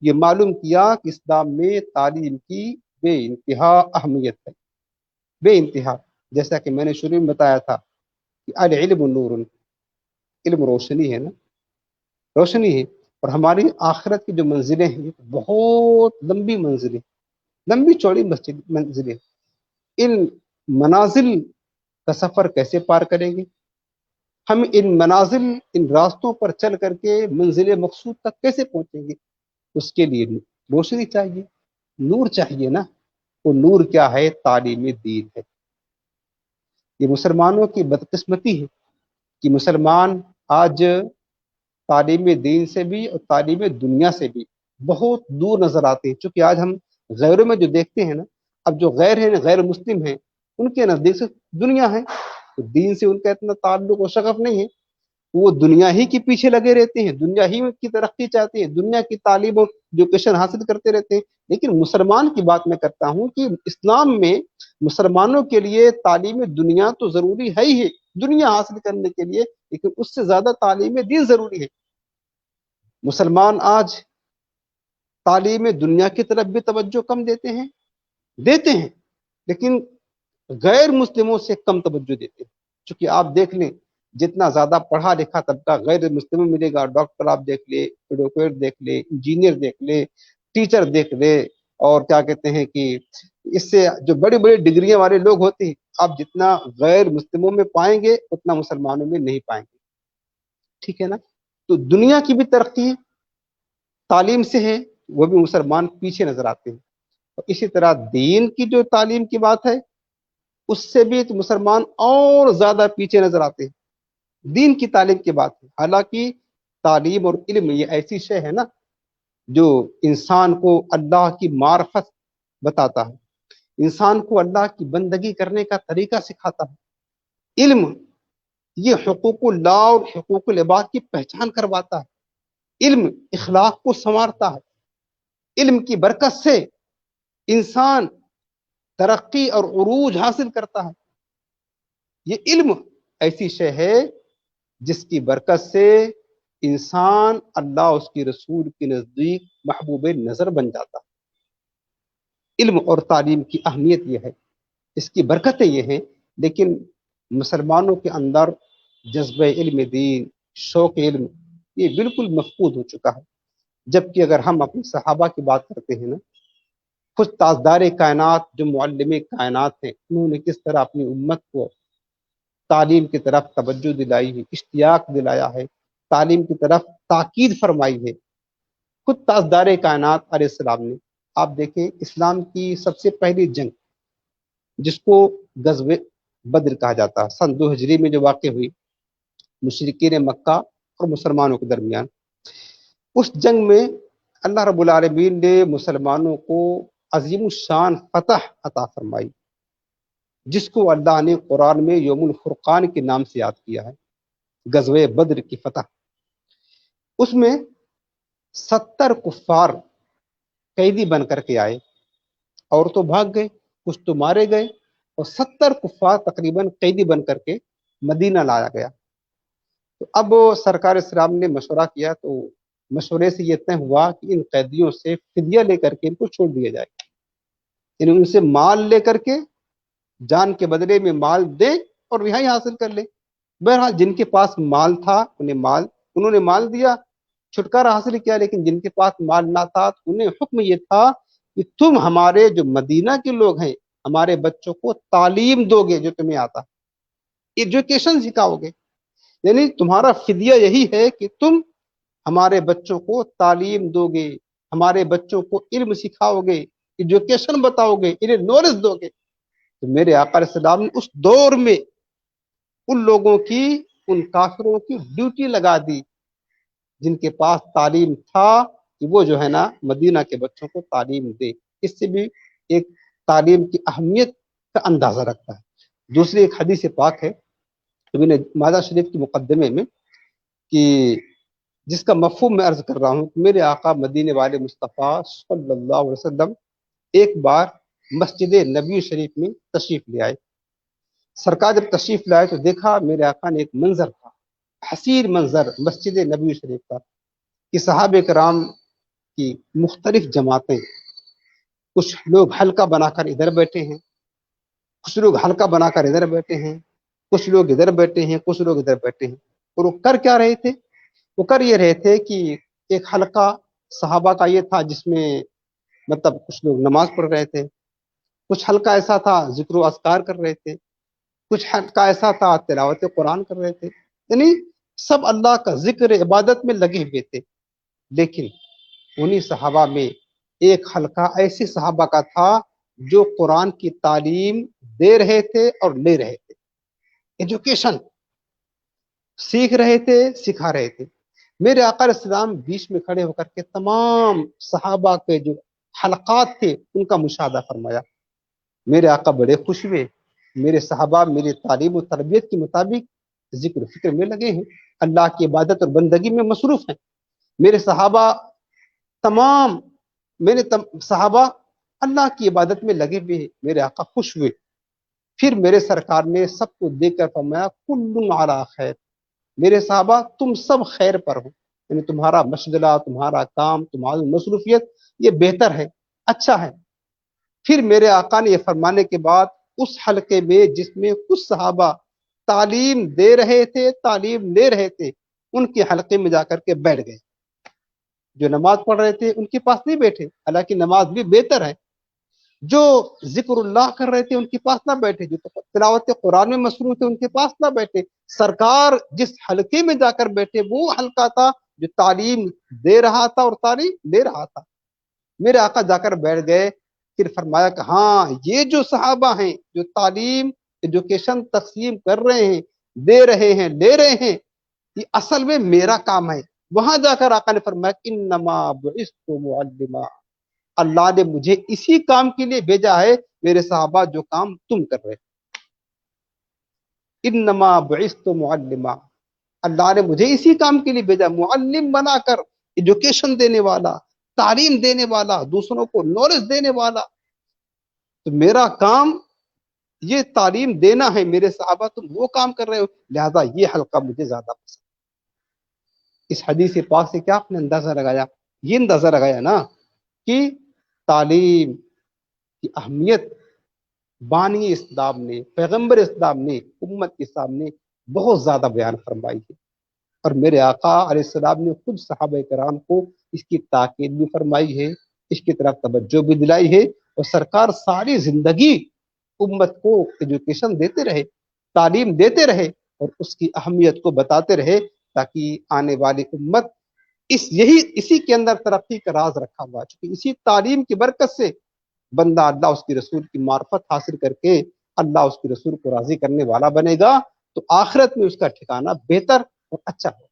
Speaker 1: یہ معلوم کیا کہ اسلام میں تعلیم کی بے انتہا اہمیت ہے، بے انتہا۔ جیسا کہ میں نے شروع میں بتایا تھا کہ العلم نور، علم روشنی ہے نا، روشنی ہے، اور ہماری آخرت کی جو منزلیں ہیں بہت لمبی منزلیں، لمبی چوڑی منزلیں، ان منازل کا سفر کیسے پار کریں گے؟ ہم ان منازل، ان راستوں پر چل کر کے منزل مقصود تک کیسے پہنچیں گے؟ اس کے لیے روشنی چاہیے، نور چاہیے نا۔ وہ نور کیا ہے؟ تعلیم دین ہے۔ یہ مسلمانوں کی بدقسمتی ہے کہ مسلمان آج تعلیم دین سے بھی اور تعلیم دنیا سے بھی بہت دور نظر آتے ہیں، چونکہ آج ہم غیروں میں جو دیکھتے ہیں نا، اب جو غیر ہیں، غیر مسلم ہیں، ان کے نزدیک سے دنیا ہے، تو دین سے ان کا اتنا تعلق و شغف نہیں ہے، وہ دنیا ہی کے پیچھے لگے رہتے ہیں، دنیا ہی کی ترقی چاہتے ہیں، دنیا کی تعلیم اور ایجوکیشن حاصل کرتے رہتے ہیں۔ لیکن مسلمان کی بات میں کرتا ہوں کہ اسلام میں مسلمانوں کے لیے تعلیم دنیا تو ضروری ہے ہی ہے، دنیا حاصل کرنے کے لیے، لیکن اس سے زیادہ تعلیم دین ضروری ہے۔ مسلمان آج تعلیم دنیا کی طرف بھی توجہ کم دیتے ہیں، لیکن غیر مسلموں سے کم توجہ دیتے ہیں۔ چونکہ آپ دیکھ لیں، جتنا زیادہ پڑھا لکھا طبقہ غیر مسلم میں ملے گا، ڈاکٹر آپ دیکھ لے، ایڈوکیٹ دیکھ لے، انجینئر دیکھ لے، ٹیچر دیکھ لے، اور کیا کہتے ہیں کہ اس سے جو بڑی بڑی ڈگریاں والے لوگ ہوتے ہیں، آپ جتنا غیر مسلموں میں پائیں گے اتنا مسلمانوں میں نہیں پائیں گے، ٹھیک ہے نا؟ تو دنیا کی بھی ترقی تعلیم سے ہے، وہ بھی مسلمان پیچھے نظر آتے ہیں، اور اسی طرح دین کی جو تعلیم کی بات ہے اس سے بھی تو مسلمان اور زیادہ پیچھے نظر آتے ہیں۔ دین کی تعلیم کی بات ہے، حالانکہ تعلیم اور علم یہ ایسی شے ہے نا جو انسان کو اللہ کی معرفت بتاتا ہے، انسان کو اللہ کی بندگی کرنے کا طریقہ سکھاتا ہے۔ علم یہ حقوق اللہ اور حقوق العباد کی پہچان کرواتا ہے، علم اخلاق کو سنوارتا ہے، علم کی برکت سے انسان ترقی اور عروج حاصل کرتا ہے۔ یہ علم ایسی شے ہے جس کی برکت سے انسان اللہ اس کی رسول کے نزدیک محبوب نظر بن جاتا. علم اور تعلیم کی اہمیت یہ ہے، اس کی برکتیں یہ ہیں، لیکن مسلمانوں کے اندر جذبہ علم دین، شوق علم، یہ بالکل مفقود ہو چکا ہے. جبکہ اگر ہم اپنے صحابہ کی بات کرتے ہیں نا، خود تاجدار کائنات جو معلم کائنات ہیں، انہوں نے کس طرح اپنی امت کو تعلیم کی طرف توجہ دلائی ہے، اشتیاق دلایا ہے، تعلیم کی طرف تاکید فرمائی ہے. خود تاجدار کائنات علیہ السلام نے، آپ دیکھیں اسلام کی سب سے پہلی جنگ جس کو غزوہ بدر کہا جاتا ہے، سن 2 ہجری میں جو واقع ہوئی مشرکین مکہ اور مسلمانوں کے درمیان، اس جنگ میں اللہ رب العالمین نے مسلمانوں کو عظیم الشان فتح عطا فرمائی، جس کو اللہ نے قرآن میں یوم الفرقان کے نام سے یاد کیا ہے، غزوہ بدر کی فتح. اس میں 70 کفار قیدی بن کر کے آئے، اور تو بھاگ گئے، کچھ تو مارے گئے، اور 70 کفار تقریباً قیدی بن کر کے مدینہ لایا گیا. تو اب سرکار اسلام نے مشورہ کیا، تو مشورے سے یہ طے ہوا کہ ان قیدیوں سے فدیہ لے کر کے ان کو چھوڑ دیا جائے، یعنی ان سے مال لے کر کے، جان کے بدلے میں مال دے اور رہائی حاصل کر لے. بہرحال جن کے پاس مال تھا انہوں نے مال دیا، چھٹکارا حاصل کیا. لیکن جن کے پاس مال نہ تھا انہیں حکم یہ تھا کہ تم ہمارے جو مدینہ کے لوگ ہیں، ہمارے بچوں کو تعلیم دو گے جو تمہیں آتا، ایجوکیشن سکھاؤ گے. یعنی تمہارا فدیہ یہی ہے کہ تم ہمارے بچوں کو تعلیم دو گے، ہمارے بچوں کو علم سکھاؤ گے، ایجوکیشن بتاؤ گے، انہیں نالج دو گے. تو میرے آقا علیہ السلام نے اس دور میں ان لوگوں کی، ان کافروں کی ڈیوٹی لگا دی جن کے پاس تعلیم تھا کہ وہ جو ہے نا مدینہ کے بچوں کو تعلیم دے. اس سے بھی ایک تعلیم کی اہمیت کا اندازہ رکھتا ہے. دوسری ایک حدیث پاک ہے ابن ماجہ شریف کے مقدمے میں، کہ جس کا مفہوم میں عرض کر رہا ہوں کہ میرے آقا مدینے والے مصطفیٰ صلی اللہ علیہ وسلم ایک بار مسجد نبی شریف میں تشریف لے آئے. سرکار جب تشریف لائے تو دیکھا میرے آقا نے ایک منظر تھا، حسین منظر مسجد نبی شریف کا، کہ صحابہ کرام کی مختلف جماعتیں، کچھ لوگ حلقہ بنا کر ادھر بیٹھے ہیں، کچھ لوگ حلقہ بنا کر ادھر بیٹھے ہیں، کچھ لوگ ادھر بیٹھے ہیں، کچھ لوگ ادھر بیٹھے ہیں. اور وہ کر کیا رہے تھے؟ وہ کر یہ رہے تھے کہ ایک حلقہ صحابہ کا یہ تھا جس میں مطلب کچھ لوگ نماز پڑھ رہے تھے، کچھ حلقہ ایسا تھا ذکر و اذکار کر رہے تھے، کچھ حلقہ ایسا تھا تلاوت قرآن کر رہے تھے. یعنی سب اللہ کا ذکر عبادت میں لگے ہوئے تھے. لیکن انہی صحابہ میں ایک حلقہ ایسے صحابہ کا تھا جو قرآن کی تعلیم دے رہے تھے اور لے رہے تھے، ایجوکیشن سیکھ رہے تھے، سکھا رہے تھے. میرے آقا علیہ السلام بیچ میں کھڑے ہو کر کے تمام صحابہ کے جو حلقات تھے ان کا مشاہدہ فرمایا. میرے آقا بڑے خوش ہوئے، میرے صحابہ میری تعلیم و تربیت کے مطابق ذکر و فکر میں لگے ہیں، اللہ کی عبادت اور بندگی میں مصروف ہیں. میرے صحابہ صحابہ اللہ کی عبادت میں لگے ہوئے ہیں. میرے آقا خوش ہوئے. پھر میرے سرکار نے سب کو دیکھ کر فرمایا کل علی خیر، میرے صحابہ تم سب خیر پر ہو، یعنی تمہارا مشغلہ، تمہارا کام، تمہاری مصروفیت یہ بہتر ہے، اچھا ہے. پھر میرے آقا نے یہ فرمانے کے بعد اس حلقے میں جس میں کچھ صحابہ تعلیم دے رہے تھے، تعلیم لے رہے تھے، ان کے حلقے میں جا کر کے بیٹھ گئے. جو نماز پڑھ رہے تھے ان کے پاس نہیں بیٹھے، حالانکہ نماز بھی بہتر ہے. جو ذکر اللہ کر رہے تھے ان کے پاس نہ بیٹھے، جو تلاوت قرآن میں مصروف تھے ان کے پاس نہ بیٹھے. سرکار جس حلقے میں جا کر بیٹھے وہ حلقہ تھا جو تعلیم دے رہا تھا اور تعلیم لے رہا تھا. میرے آقا جا کر بیٹھ گئے. پھر فرمایا کہ ہاں یہ جو صحابہ ہیں جو تعلیم ایجوکیشن تقسیم کر رہے ہیں، دے رہے ہیں، لے رہے ہیں، یہ اصل میں میرا کام ہے. وہاں جا کر آقا نے فرمایا انما بعثت معلما، اللہ نے مجھے اسی کام کے لیے بھیجا ہے میرے صحابہ جو کام تم کر رہے. انما بعثت معلما، اللہ نے مجھے اسی کام کے لیے بھیجا، معلم بنا کر، ایجوکیشن دینے والا، تعلیم دینے والا، دوسروں کو نالج دینے والا. تو میرا کام یہ تعلیم دینا ہے میرے صحابہ، تم وہ کام کر رہے ہو، لہذا یہ حلقہ مجھے زیادہ پسند۔ اس حدیث پاک سے کیا آپ نے اندازہ لگایا؟ یہ اندازہ لگایا نا کہ تعلیم کی اہمیت بانی اسلام نے، پیغمبر اسلام نے امت کے سامنے بہت زیادہ بیان فرمائی ہے، اور میرے آقا علیہ السلام نے خود صحابہ کرام کو اس کی تاکید بھی فرمائی ہے، اس کی طرف توجہ بھی دلائی ہے، اور سرکار ساری زندگی امت کو ایجوکیشن دیتے رہے، تعلیم دیتے رہے، اور اس کی اہمیت کو بتاتے رہے، تاکہ آنے والی امت اسی کے اندر ترقی کا راز رکھا ہوا، چونکہ اسی تعلیم کی برکت سے بندہ اللہ اس کی رسول کی معرفت حاصل کر کے اللہ اس کی رسول کو راضی کرنے والا بنے گا، تو آخرت میں اس کا ٹھکانہ بہتر اور اچھا ہو۔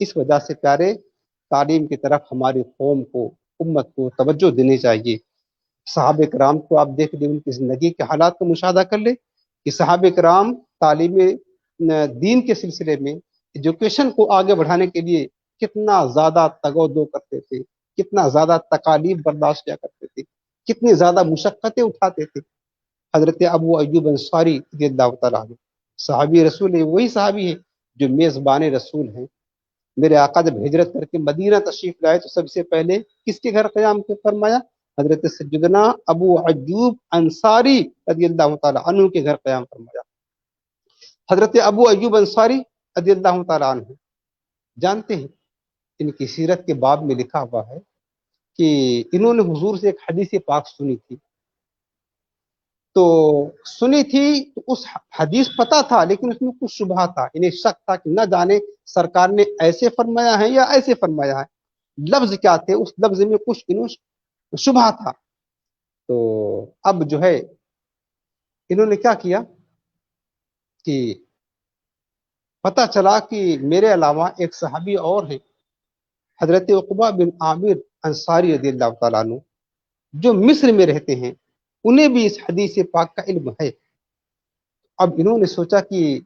Speaker 1: اس وجہ سے پیارے، تعلیم کی طرف ہماری قوم کو، امت کو توجہ دینی چاہیے۔ صحابہ کرام کو آپ دیکھ لیں، ان کی زندگی کے حالات کو مشاہدہ کر لیں کہ صحابہ کرام تعلیم دین کے سلسلے میں ایجوکیشن کو آگے بڑھانے کے لیے کتنا زیادہ تگ و دو کرتے تھے، کتنا زیادہ تکالیف برداشت کیا کرتے تھے، کتنی زیادہ مشقتیں اٹھاتے تھے۔ حضرت ابو ایوب انصاری رضی اللہ تعالیٰ عنہ صحابی رسول ہے، وہی صحابی ہے جو میزبان رسول ہیں۔ میرے آقا جب ہجرت کر کے مدینہ تشریف لائے تو سب سے پہلے کس کے گھر قیام کے فرمایا؟ حضرت سیدنا ابو ایوب انصاری رضی اللہ تعالیٰ عنہ کے گھر قیام فرمایا۔ حضرت ابو ایوب انصاری رضی اللہ تعالیٰ عنہ، جانتے ہیں ان کی سیرت کے باب میں لکھا ہوا ہے کہ انہوں نے حضور سے ایک حدیث پاک سنی تھی، تو اس حدیث پتہ تھا لیکن اس میں کچھ شبہ تھا، انہیں شک تھا کہ نہ جانے سرکار نے ایسے فرمایا ہے یا ایسے فرمایا ہے، لفظ کیا تھے، اس لفظ میں کچھ انہوں شبہ تھا۔ تو اب جو ہے انہوں نے کیا کیا کہ پتہ چلا کہ میرے علاوہ ایک صحابی اور ہیں، حضرت عقبہ بن عامر انصاری رضی اللہ تعالیٰ عنہ، جو مصر میں رہتے ہیں، انہیں بھی اس حدیث پاک کا علم ہے۔ اب انہوں نے سوچا کہ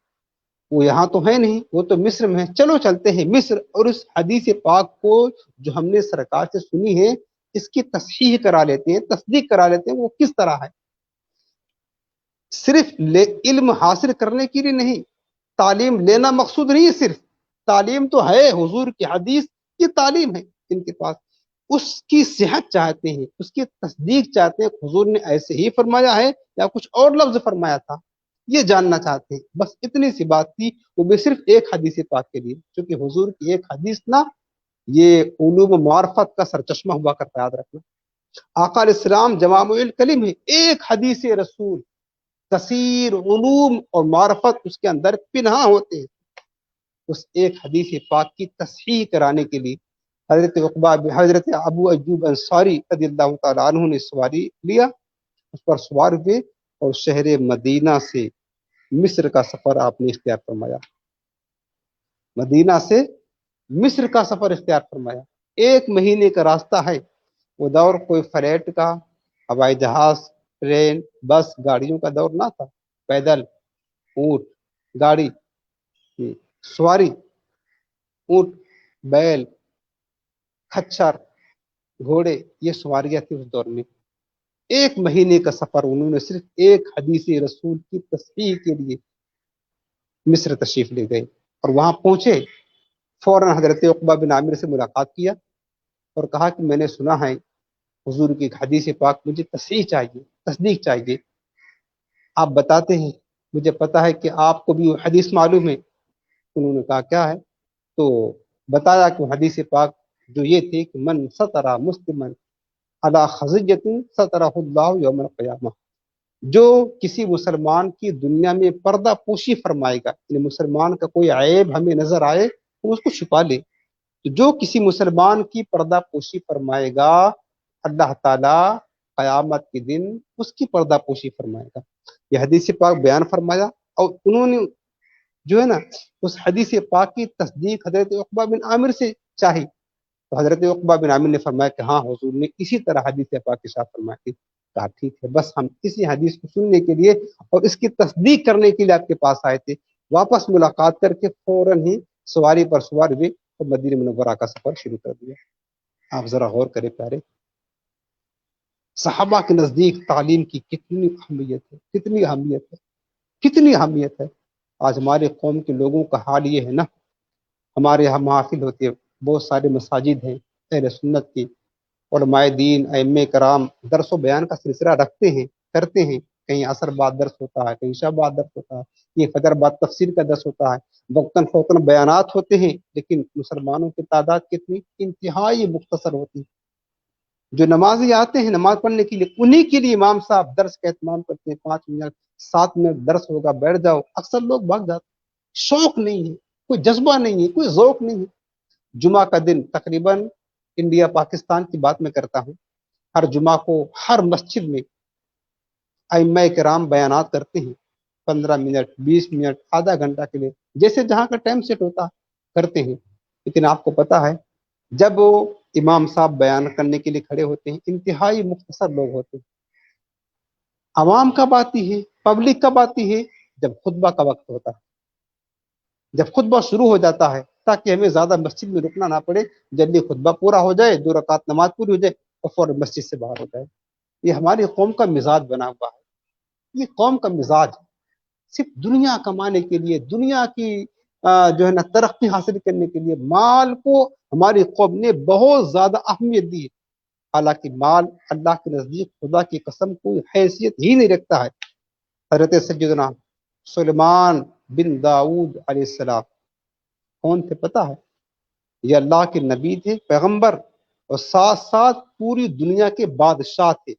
Speaker 1: وہ یہاں تو ہے نہیں، وہ تو مصر میں ہے، چلو چلتے ہیں مصر، اور اس حدیث پاک کو جو ہم نے سرکار سے سنی ہے اس کی تصحیح کرا لیتے ہیں، تصدیق کرا لیتے ہیں وہ کس طرح ہے۔ صرف علم حاصل کرنے کے لیے نہیں، تعلیم لینا مقصود نہیں ہے، صرف تعلیم تو ہے، حضور کی حدیث کی تعلیم ہے ان کے پاس، اس کی صحت چاہتے ہیں، اس کی تصدیق چاہتے ہیں، حضور نے ایسے ہی فرمایا ہے یا کچھ اور لفظ فرمایا تھا، یہ جاننا چاہتے ہیں۔ بس اتنی سی بات تھی، وہ بھی صرف ایک حدیث پاک کے لیے، کیونکہ حضور کی ایک حدیث نہ یہ علوم و معرفت کا سرچشمہ ہوا کرتا، یاد رکھنا۔ آقا علیہ السلام جوامع الکلم ہے، ایک حدیث رسول کثیر علوم اور معرفت اس کے اندر پنہاں ہوتے ہیں۔ اس ایک حدیث پاک کی تصحیح کرانے کے لیے حضرت ابو ایوب انصاری رضی اللہ تعالیٰ عنہ نے سواری لیا، اس پر سوار ہوئے اور شہر مدینہ سے مصر کا سفر آپ نے اختیار فرمایا، مدینہ سے مصر کا سفر اختیار فرمایا۔ 1 مہینے کا راستہ ہے، وہ دور کوئی فلائٹ کا، ہوائی جہاز، ٹرین، بس، گاڑیوں کا دور نہ تھا، پیدل، اونٹ، گاڑی، سواری، اونٹ، بیل، کھچر، گھوڑے، یہ سواریاں تھی اس دور میں۔ 1 مہینے کا سفر انہوں نے صرف ایک حدیث رسول کی تصحیح کے لیے مصر تشریف لے گئے، اور وہاں پہنچے فوراً حضرت عقبہ بن عامر سے ملاقات کیا اور کہا کہ میں نے سنا ہے حضور کی حدیث پاک، مجھے تصحیح چاہیے، تصدیق چاہیے، آپ بتاتے ہیں، مجھے پتا ہے کہ آپ کو بھی وہ حدیث معلوم ہے۔ انہوں نے کہا کیا ہے؟ تو بتایا کہ حدیث پاک جو یہ تھی کہ من سترا مسلمن علی خزیۃ سترہ اللہ یوم القیامہ، جو کسی مسلمان کی دنیا میں پردہ پوشی فرمائے گا، یعنی مسلمان کا کوئی عیب ہمیں نظر آئے تو اس کو چھپا لے، تو جو کسی مسلمان کی پردہ پوشی فرمائے گا اللہ تعالیٰ قیامت کے دن اس کی پردہ پوشی فرمائے گا۔ یہ حدیث پاک بیان فرمایا، اور انہوں نے جو ہے نا اس حدیث پاک کی تصدیق حضرت عقبہ بن عامر سے چاہی، تو حضرت عقبہ بن عامر نے فرمایا کہ ہاں حضور نے اسی طرح حدیث پاک کے ساتھ فرمایا تھی۔ کہا ٹھیک ہے، بس ہم اسی حدیث کو سننے کے لیے اور اس کی تصدیق کرنے کے لیے آپ کے پاس آئے تھے۔ واپس ملاقات کر کے فوراً ہی سواری پر سوار ہوئے اور مدینہ منورہ کا سفر شروع کر دیا۔ آپ ذرا غور کریں پیارے، صحابہ کے نزدیک تعلیم کی کتنی اہمیت ہے، کتنی اہمیت ہے، کتنی اہمیت ہے۔ آج ہمارے قوم کے لوگوں کا حال یہ ہے نا، ہمارے یہاں محافل ہوتے ہیں، بہت سارے مساجد ہیں اہل سنت کی، علماء دین ائمہ کرام درس و بیان کا سلسلہ رکھتے ہیں، کرتے ہیں، کہیں عصر بعد درس ہوتا ہے، کہیں عشاء بعد درس ہوتا ہے، یہ فجر بعد تفسیر کا درس ہوتا ہے، وقتاً فوقتاً بیانات ہوتے ہیں، لیکن مسلمانوں کی تعداد کتنی انتہائی مختصر ہوتی ہے۔ جو نمازی آتے ہیں نماز پڑھنے کے لیے، انہی کے لیے امام صاحب درس کا اہتمام کرتے ہیں، 5 منٹ 7 منٹ درس ہوگا بیٹھ جاؤ، اکثر لوگ بھاگ جاتے، شوق نہیں ہے، کوئی جذبہ نہیں ہے، کوئی ذوق نہیں ہے۔ جمعہ کا دن تقریباً انڈیا پاکستان کی بات میں کرتا ہوں، ہر جمعہ کو ہر مسجد میں ائمہ کرام بیانات کرتے ہیں، 15 منٹ 20 منٹ آدھا گھنٹہ کے لیے، جیسے جہاں کا ٹائم سیٹ ہوتا کرتے ہیں۔ لیکن آپ کو پتا ہے جب وہ امام صاحب بیان کرنے کے لیے کھڑے ہوتے ہیں، انتہائی مختصر لوگ ہوتے ہیں، عوام کب آتی ہے، پبلک کب آتی ہے، جب خطبہ کا وقت ہوتا ہے، جب خطبہ شروع ہو جاتا ہے، تاکہ ہمیں زیادہ مسجد میں رکنا نہ پڑے، جلدی خطبہ پورا ہو جائے، 2 رکعت نماز پوری ہو جائے اور فوراً مسجد سے باہر ہو جائے۔ یہ ہماری قوم کا مزاج بنا ہوا ہے، یہ قوم کا مزاج صرف دنیا کمانے کے لیے، دنیا کی جو ہے نا ترقی حاصل کرنے کے لیے مال کو ہماری قوم نے بہت زیادہ اہمیت دی ہے، حالانکہ مال اللہ کے نزدیک خدا کی قسم کوئی حیثیت ہی نہیں رکھتا ہے۔ حضرت سیدنا سلیمان بن داؤد علیہ السلام کون تھے پتہ ہے؟ یہ اللہ کے نبی تھے، پیغمبر، اور ساتھ ساتھ پوری دنیا کے بادشاہ تھے۔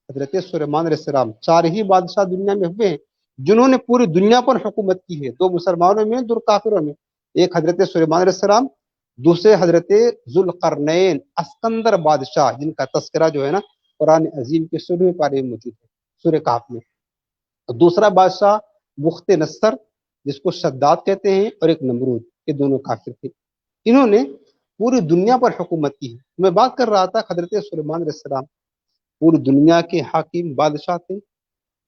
Speaker 1: حضرت سلیمان علیہ السلام 4 ہی بادشاہ دنیا میں ہوئے ہیں جنہوں نے پوری دنیا پر حکومت کی ہے، 2 مسلمانوں میں 2 کافروں میں، ایک حضرت سلیمان علیہ السلام، دوسرے حضرت ذوالقرنین اسکندر بادشاہ، جن کا تذکرہ جو ہے نا قرآن عظیم کے 16ویں پارے میں موجود ہے، سورہ کہف میں۔ دوسرا بادشاہ بخت نصر، جس کو شداد کہتے ہیں، اور ایک نمرود، یہ دونوں کافر تھے، انہوں نے پوری دنیا پر حکومت کی ہے۔ میں بات کر رہا تھا حضرت سلیمان علیہ السلام پوری دنیا کے حاکم بادشاہ تھے،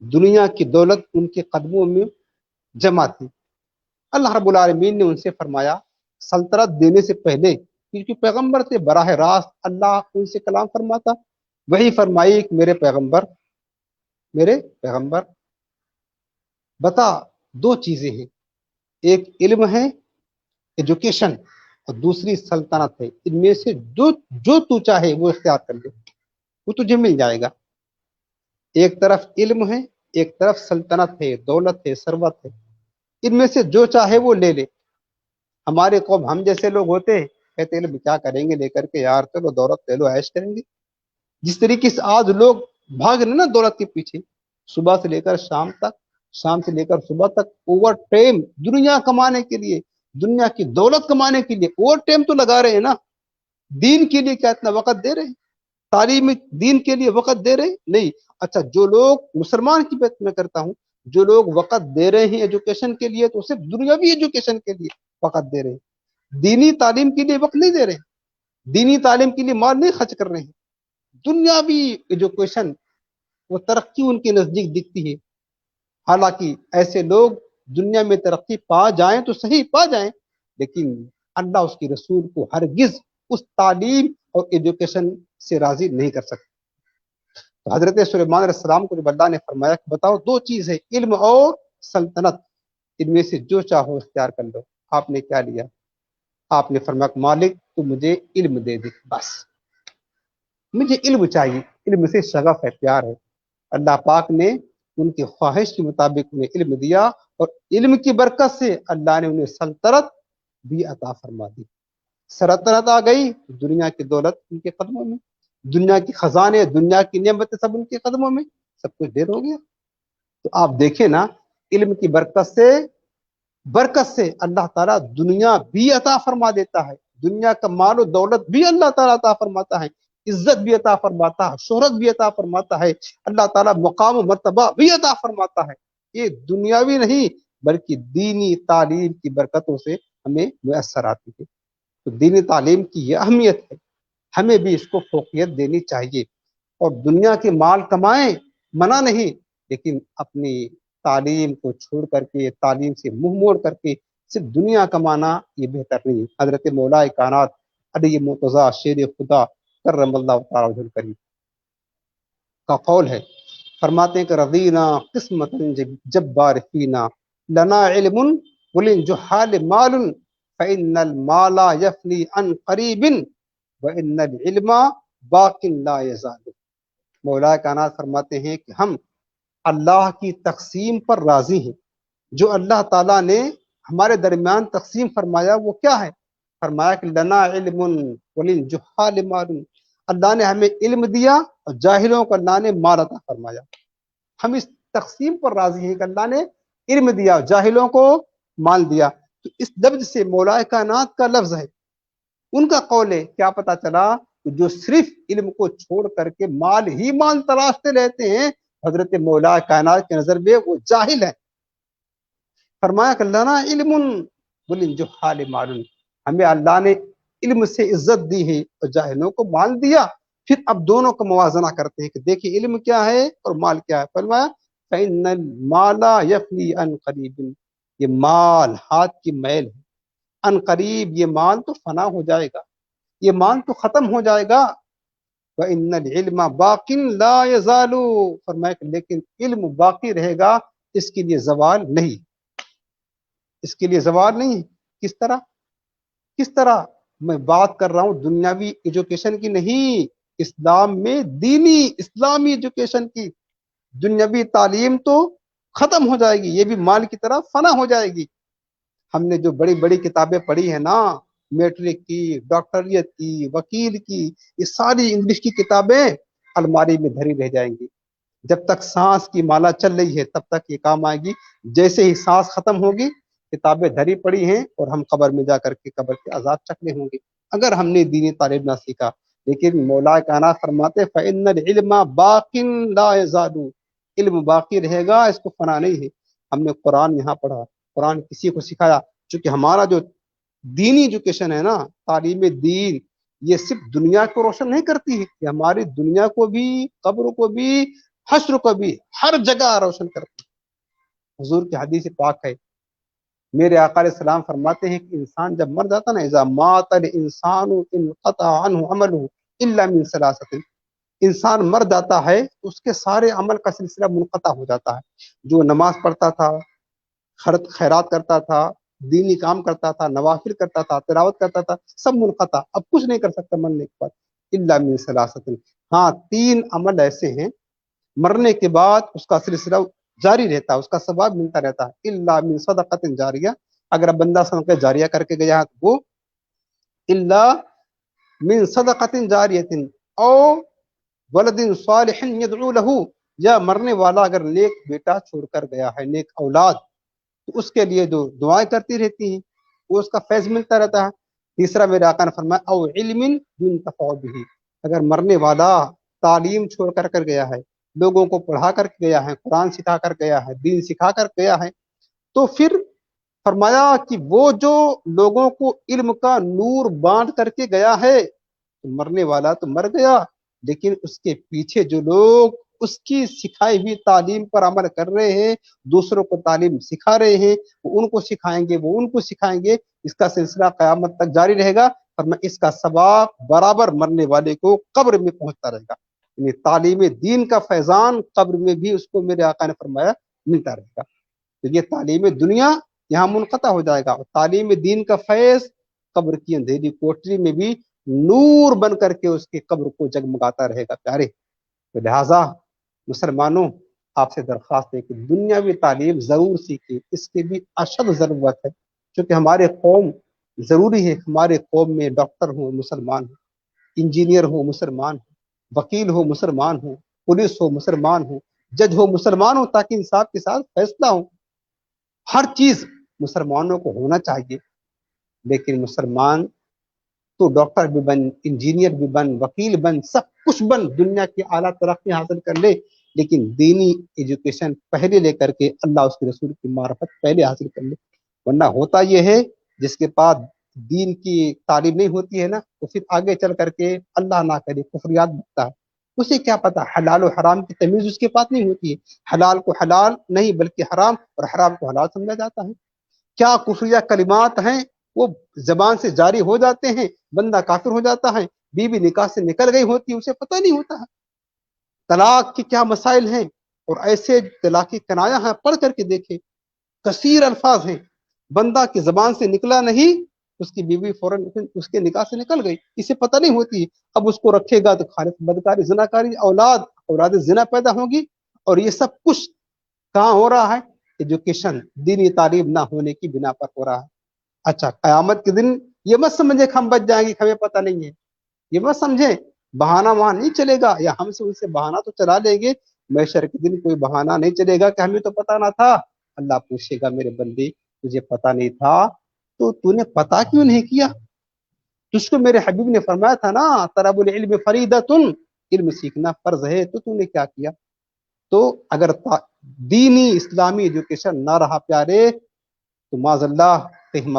Speaker 1: دنیا کی دولت ان کے قدموں میں جمع تھی۔ اللہ رب العالمین نے ان سے فرمایا سلطنت دینے سے پہلے، کیونکہ پیغمبر تھے، براہ راست اللہ ان سے کلام فرماتا، وہی فرمائی کہ میرے پیغمبر بتا 2 چیزیں ہیں، ایک علم ہے ایجوکیشن، اور دوسری سلطنت ہے، ان میں سے جو تو چاہے وہ اختیار کر لے، وہ تجھے مل جائے گا۔ ایک طرف علم ہے، ایک طرف سلطنت ہے، دولت ہے، ثروت ہے، ان میں سے جو چاہے وہ لے لے۔ ہمارے قوم ہم جیسے لوگ ہوتے ہیں، کہتے ہیں کیا کریں گے لے کر کے، یار چلو دولت لے لو عیش کریں گے۔ جس طریقے سے آج لوگ بھاگ رہے نا دولت کے پیچھے، صبح سے لے کر شام تک، شام سے لے کر صبح تک، اوور ٹائم دنیا کمانے کے لیے، دنیا کی دولت کمانے کے لیے اوور ٹائم تو لگا رہے ہیں نا۔ دین کے لیے کیا اتنا وقت دے رہے ہیں؟ تعلیم دین کے لیے وقت دے رہے ہیں؟ نہیں۔ اچھا، جو لوگ مسلمان کی بات میں کرتا ہوں، جو لوگ وقت دے رہے ہیں ایجوکیشن کے لیے، تو صرف دنیاوی ایجوکیشن کے لیے وقت دے رہے ہیں، دینی تعلیم کے لیے وقت نہیں دے رہے ہیں، دینی تعلیم کے لیے مال نہیں خرچ کر رہے ہیں۔ دنیاوی ایجوکیشن، وہ ترقی ان کے نزدیک دکھتی ہے، حالانکہ ایسے لوگ دنیا میں ترقی پا جائیں تو صحیح پا جائیں، لیکن اللہ اس کی رسول کو ہرگز اس تعلیم اور ایجوکیشن سے راضی نہیں کر سکتے۔ تو حضرت سلیمان علیہ السلام کو جب اللہ نے فرمایا کہ بتاؤ 2 چیز ہے، علم اور سلطنت، ان میں سے جو چاہو اختیار کر لو، آپ نے کیا لیا؟ آپ نے فرمایا مالک تو مجھے علم دے دے، بس مجھے علم چاہیے، علم سے شغف ہے، پیار ہے۔ اللہ پاک نے ان کی خواہش کے مطابق انہیں علم دیا، اور علم کی برکت سے اللہ نے انہیں سلطنت بھی عطا فرما دی۔ سلطنت آ گئی، دنیا کی دولت ان کے قدموں میں، دنیا کی خزانے، دنیا کی نعمتیں سب ان کے قدموں میں، سب کچھ دیر ہو گیا۔ تو آپ دیکھیں نا، علم کی برکت سے اللہ تعالیٰ دنیا بھی عطا فرما دیتا ہے، دنیا کا مال و دولت بھی اللہ تعالیٰ عطا فرماتا ہے، عزت بھی عطا فرماتا ہے، شہرت بھی عطا فرماتا ہے، اللہ تعالیٰ مقام و مرتبہ بھی عطا فرماتا ہے۔ یہ دنیاوی نہیں بلکہ دینی تعلیم کی برکتوں سے ہمیں میسر آتی ہے۔ تو دینی تعلیم کی یہ اہمیت ہے، ہمیں بھی اس کو فوقیت دینی چاہیے، اور دنیا کے مال کمائیں، منع نہیں، لیکن اپنی تعلیم کو چھوڑ کر کے، تعلیم سے منہ موڑ کر کے صرف دنیا کمانا یہ بہتر نہیں۔ حضرت مولا کائنات علی مرتضیٰ شیر خدا کرم اللہ تعالیٰ وجہ کریم کا قول ہے، فرماتے ہیں کہ رضینا قسمت جبار فینا لنا علم وللجحال مال فإن المال يفني عن قریب وإن العلم باق لا يزال۔ مولا کائنات فرماتے ہیں کہ ہم اللہ کی تقسیم پر راضی ہیں، جو اللہ تعالیٰ نے ہمارے درمیان تقسیم فرمایا وہ کیا ہے؟ فرمایا کہ لنا علم وللجحال مال، اللہ نے ہمیں علم دیا اور جاہلوں کو اللہ نے مال عطا فرمایا۔ ہم اس تقسیم پر راضی ہیں کہ اللہ نے علم دیا اور جاہلوں کو مال دیا۔ تو اس لفظ سے مولا کائنات کا لفظ ہے، ان کا قول ہے، کیا پتا چلا جو صرف علم کو چھوڑ کر کے مال ہی مال تراشتے رہتے ہیں، حضرت مولا کائنات کے نظر میں وہ جاہل ہے۔ فرمایا کہ لنا علم وللجحال مال، ہمیں اللہ نے علم سے عزت دی ہے اور جاہلوں کو مال دیا۔ پھر اب دونوں کا موازنہ کرتے ہیں کہ دیکھیں علم کیا ہے اور مال کیا ہے۔ فرمایا فإن المال يفني عن قریب، یہ مال ہاتھ کی میل ہے، عن قریب یہ مال تو فنا ہو جائے گا، یہ مال تو ختم ہو جائے گا۔ وإن العلم باق لا يزال، فرمایا کہ لیکن علم باقی رہے گا، اس کے لیے زوال نہیں، اس کے لیے زوال نہیں۔ کس طرح؟ کس طرح؟ میں بات کر رہا ہوں دنیاوی ایجوکیشن کی نہیں، اسلام میں دینی اسلامی ایجوکیشن کی۔ دنیاوی تعلیم تو ختم ہو جائے گی، یہ بھی مال کی طرح فنا ہو جائے گی۔ ہم نے جو بڑی بڑی کتابیں پڑھی ہیں نا، میٹرک کی، ڈاکٹریت کی، وکیل کی، یہ ساری انگلش کی کتابیں الماری میں دھری رہ جائیں گی۔ جب تک سانس کی مالا چل رہی ہے تب تک یہ کام آئے گی، جیسے ہی سانس ختم ہوگی کتابیں دھری پڑی ہیں اور ہم قبر میں جا کر کے قبر کے عذاب چکنے ہوں گے اگر ہم نے دینی تعلیم نہ سیکھا۔ لیکن مولا کائنات فرماتے فإن العلم باق لا يزال، علم باقی رہے گا، اس کو فنا نہیں ہے۔ ہم نے قرآن یہاں پڑھا، قرآن کسی کو سکھایا، چونکہ ہمارا جو دینی ایجوکیشن ہے نا، تعلیم دین، یہ صرف دنیا کو روشن نہیں کرتی ہے، یہ ہماری دنیا کو بھی، قبر کو بھی، حشر کو بھی، ہر جگہ روشن کرتی ہے۔ حضور کی حدیث پاک ہے، میرے آقا علیہ السلام فرماتے ہیں کہ انسان جب مر جاتا نا، اذا مات الانسان انقطع عنہ عمله الا من ثلاثه، انسان مر جاتا ہے تو اس کے سارے عمل کا سلسلہ منقطع ہو جاتا ہے۔ جو نماز پڑھتا تھا، خیرات کرتا تھا، دینی کام کرتا تھا، نوافل کرتا تھا، تلاوت کرتا تھا، سب منقطع، اب کچھ نہیں کر سکتا مرنے کے بعد۔ الا من ثلاثه، ہاں 3 عمل ایسے ہیں مرنے کے بعد اس کا سلسلہ جاری رہتا ہے، اس کا ثواب ملتا رہتا ہے۔ الا من صدقۃ جاریہ، اگر اب بندہ صدقہ جاریہ کر کے گیا تو وہ الا من صدقۃ جاریۃ او ولد صالح يدعو له، یا مرنے والا اگر نیک بیٹا چھوڑ کر گیا ہے، نیک اولاد، تو اس کے لیے جو دعائیں کرتی رہتی ہیں وہ اس کا فیض ملتا رہتا ہے۔ تیسرا میرے آقا نے فرمایا او علم ينتفع به، اگر مرنے والا تعلیم چھوڑ کر گیا ہے، لوگوں کو پڑھا کر گیا ہے، قرآن سکھا کر گیا ہے، دین سکھا کر گیا ہے، تو پھر فرمایا کہ وہ جو لوگوں کو علم کا نور بانٹ کر کے گیا ہے، تو مرنے والا تو مر گیا، لیکن اس کے پیچھے جو لوگ اس کی سکھائی ہوئی تعلیم پر عمل کر رہے ہیں، دوسروں کو تعلیم سکھا رہے ہیں، وہ ان کو سکھائیں گے، وہ ان کو سکھائیں گے، اس کا سلسلہ قیامت تک جاری رہے گا، اور میں اس کا ثواب برابر مرنے والے کو قبر میں پہنچتا رہے گا۔ یعنی تعلیم دین کا فیضان قبر میں بھی اس کو میرے آقا نے فرمایا ملتا رہے گا۔ تو یہ تعلیم دنیا یہاں منقطع ہو جائے گا، اور تعلیم دین کا فیض قبر کی اندھیری کوٹری میں بھی نور بن کر کے اس کے قبر کو جگمگاتا رہے گا پیارے۔ تو لہٰذا مسلمانوں، آپ سے درخواست ہے کہ دنیاوی تعلیم ضرور سیکھیں، اس کی بھی اشد ضرورت ہے، چونکہ ہمارے قوم ضروری ہے، ہمارے قوم میں ڈاکٹر ہوں مسلمان ہوں، انجینئر ہوں مسلمان ہوں، وکیل ہو مسلمان ہوں، پولیس ہو مسلمان ہوں، جج ہو مسلمان ہوں، تاکہ انصاف کے ساتھ فیصلہ ہو۔ ہر چیز مسلمانوں کو ہونا چاہیے، لیکن مسلمان تو ڈاکٹر بھی بن، انجینئر بھی بن، وکیل بن، سب کچھ بن، دنیا کی اعلیٰ ترقی حاصل کر لے، لیکن دینی ایجوکیشن پہلے لے کر کے اللہ اس کے رسول کی معرفت پہلے حاصل کر لے۔ ورنہ ہوتا یہ ہے جس کے پاس دین کی تعلیم نہیں ہوتی ہے نا، تو پھر آگے چل کر کے اللہ نہ کرے کفریات بکتا ہے، اسے کیا پتا حلال و حرام کی تمیز اس کے پاس نہیں ہوتی ہے، حلال کو حلال نہیں بلکہ حرام، اور حرام کو حلال سمجھا جاتا ہے۔ کیا کفریہ کلمات ہیں وہ زبان سے جاری ہو جاتے ہیں، بندہ کافر ہو جاتا ہے، بیوی نکاح سے نکل گئی ہوتی ہے، اسے پتہ نہیں ہوتا ہے۔ طلاق کے کیا مسائل ہیں، اور ایسے طلاق کنایا ہیں پڑھ کر کے دیکھیں، کثیر الفاظ ہیں، بندہ کی زبان سے نکلا نہیں، اس کی بیوی فوراً اس کے نکاح سے نکل گئی، اسے پتہ نہیں ہوتی، اب اس کو رکھے گا تو خالص بدکاری زناکاری اولاد زنا پیدا ہوگی، اور یہ سب کچھ کہاں ہو رہا ہے؟ ایجوکیشن، دینی تعلیم نہ ہونے کی بنا پر ہو رہا ہے۔ اچھا، قیامت کے دن یہ مت سمجھے کہ ہم بچ جائیں گے، ہمیں پتہ نہیں ہے، یہ مت سمجھے بہانہ وہاں نہیں چلے گا، یا ہم سے ان سے بہانہ تو چلا لیں گے، محشر کے دن کوئی بہانہ نہیں چلے گا کہ ہمیں تو پتہ نہ تھا۔ اللہ پوچھے گا میرے بندے تجھے پتہ نہیں تھا تو نے پتہ کیوں نہیں کیا؟ تجھ کو میرے حبیب نے فرمایا تھا نا طلب العلم فریضۃ، علم سیکھنا فرض ہے، تو نے کیا کیا؟ تو اگر دینی اسلامی ایجوکیشن نہ رہا پیارے تو معاذ اللہ کہیں ہم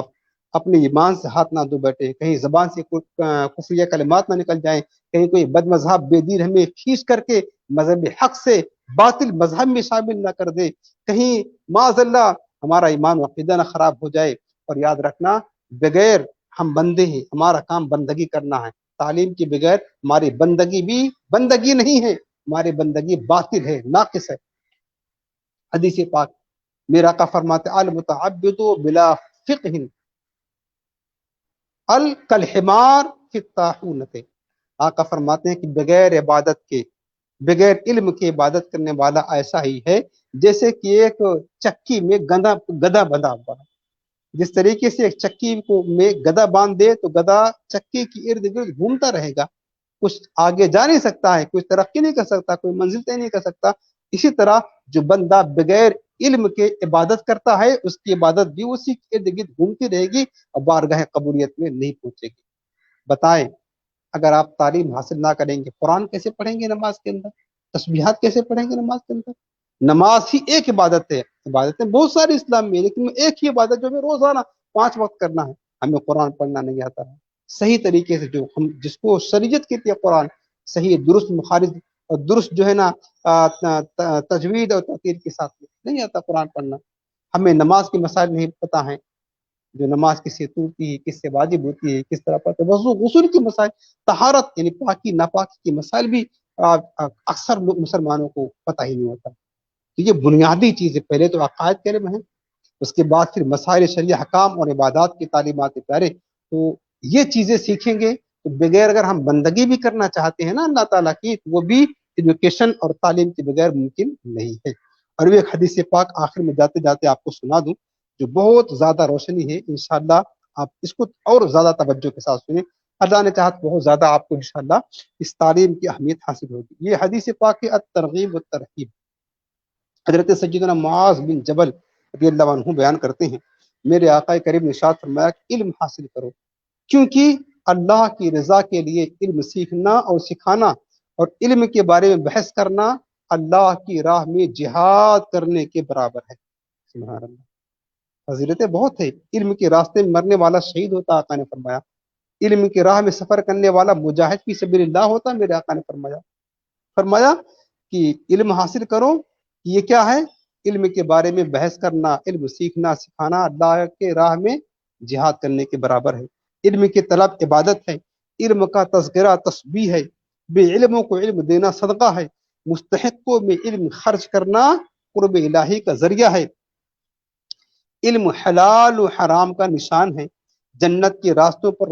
Speaker 1: اپنے ایمان سے ہاتھ نہ دھو بیٹھے، کہیں زبان سے کفریہ کلمات نہ نکل جائیں، کہیں کوئی بد مذہب بے دین ہمیں کھینچ کر کے مذہب حق سے باطل مذہب میں شامل نہ کر دے، کہیں معاذ اللہ ہمارا ایمان و عقیدہ نہ خراب ہو جائے۔ اور یاد رکھنا بغیر ہم بندے ہیں، ہمارا کام بندگی کرنا ہے، تعلیم کے بغیر ہماری بندگی بھی بندگی نہیں ہے، ہماری بندگی باطل ہے، ناقص ہے۔ حدیث پاک میرا آقا فرماتے المتعبد بلا فقہ الکالحمار فی الطاحونۃ، آقا فرماتے ہیں کہ بغیر عبادت کے، بغیر علم کے عبادت کرنے والا ایسا ہی ہے جیسے کہ ایک چکی میں گدھا بندھا ہوا ہے۔ جس طریقے سے ایک چکی کو میں گدھا باندھ دے تو گدھا چکی کی ارد گرد گھومتا رہے گا، کچھ آگے جا نہیں سکتا ہے، کوئی ترقی نہیں کر سکتا، کوئی منزل طے نہیں کر سکتا۔ اسی طرح جو بندہ بغیر علم کے عبادت کرتا ہے اس کی عبادت بھی اسی کے ارد گرد گھومتی رہے گی اور بارگاہ قبولیت میں نہیں پہنچے گی۔ بتائیں اگر آپ تعلیم حاصل نہ کریں گے قرآن کیسے پڑھیں گے نماز کے اندر؟ تسبیحات کیسے پڑھیں گے نماز کے اندر؟ نماز ہی ایک عبادت ہے، عبادتیں بہت ساری اسلام میں، لیکن ایک ہی عبادت جو ہمیں روزانہ 5 وقت کرنا ہے، ہمیں قرآن پڑھنا نہیں آتا ہے صحیح طریقے سے، جو ہم جس کو شریعت کہتی ہے قرآن صحیح درست مخارج اور درست جو ہے نا تجوید اور ترتیل کے ساتھ نہیں آتا قرآن پڑھنا۔ ہمیں نماز کے مسائل نہیں پتہ ہیں، جو نماز کس سے ٹوٹتی ہے، کس سے واجب ہوتی ہے، کس طرح پڑھتے، وضو غسل کی مسائل، طہارت یعنی پاکی ناپاکی کے مسائل بھی اکثر مسلمانوں کو پتہ ہی نہیں ہوتا۔ تو یہ بنیادی چیز ہے، پہلے تو عقائد کے علم ہے، اس کے بعد پھر مسائل شرعیہ حکام اور عبادات کی تعلیمات پیارے، تو یہ چیزیں سیکھیں گے تو بغیر اگر ہم بندگی بھی کرنا چاہتے ہیں نا اللہ تعالیٰ کی، وہ بھی ایجوکیشن اور تعلیم کے بغیر ممکن نہیں ہے۔ اور وہ ایک حدیث پاک آخر میں جاتے جاتے آپ کو سنا دوں جو بہت زیادہ روشنی ہے، انشاءاللہ آپ اس کو اور زیادہ توجہ کے ساتھ سنیں، اللہ نے چاہا تو بہت زیادہ آپ کو انشاءاللہ اس تعلیم کی اہمیت حاصل ہوگی۔ یہ حدیث پاک ہے الترغیب والترہیب، حضرت سیدنا معاذ بن جبل رضی اللہ عنہ بیان کرتے ہیں میرے آقا کریم نے ارشاد فرمایا کہ علم حاصل کرو، کیونکہ اللہ کی رضا کے لیے علم سیکھنا اور سکھانا اور علم کے بارے میں بحث کرنا اللہ کی راہ میں جہاد کرنے کے برابر ہے۔ سبحان اللہ، فضیلتیں بہت ہے، علم کے راستے میں مرنے والا شہید ہوتا آقا نے فرمایا، علم کی راہ میں سفر کرنے والا مجاہد فی سبیل اللہ ہوتا میرے آقا نے فرمایا کہ علم حاصل کرو، یہ کیا ہے؟ علم کے بارے میں بحث کرنا، علم سیکھنا سکھانا اللہ کے راہ میں جہاد کرنے کے برابر ہے۔ علم کی طلب عبادت ہے، علم کا تذکرہ تسبیح ہے، بے علموں کو علم دینا صدقہ ہے، مستحقوں میں علم خرچ کرنا قرب الہی کا ذریعہ ہے، علم حلال و حرام کا نشان ہے، جنت کے راستوں پر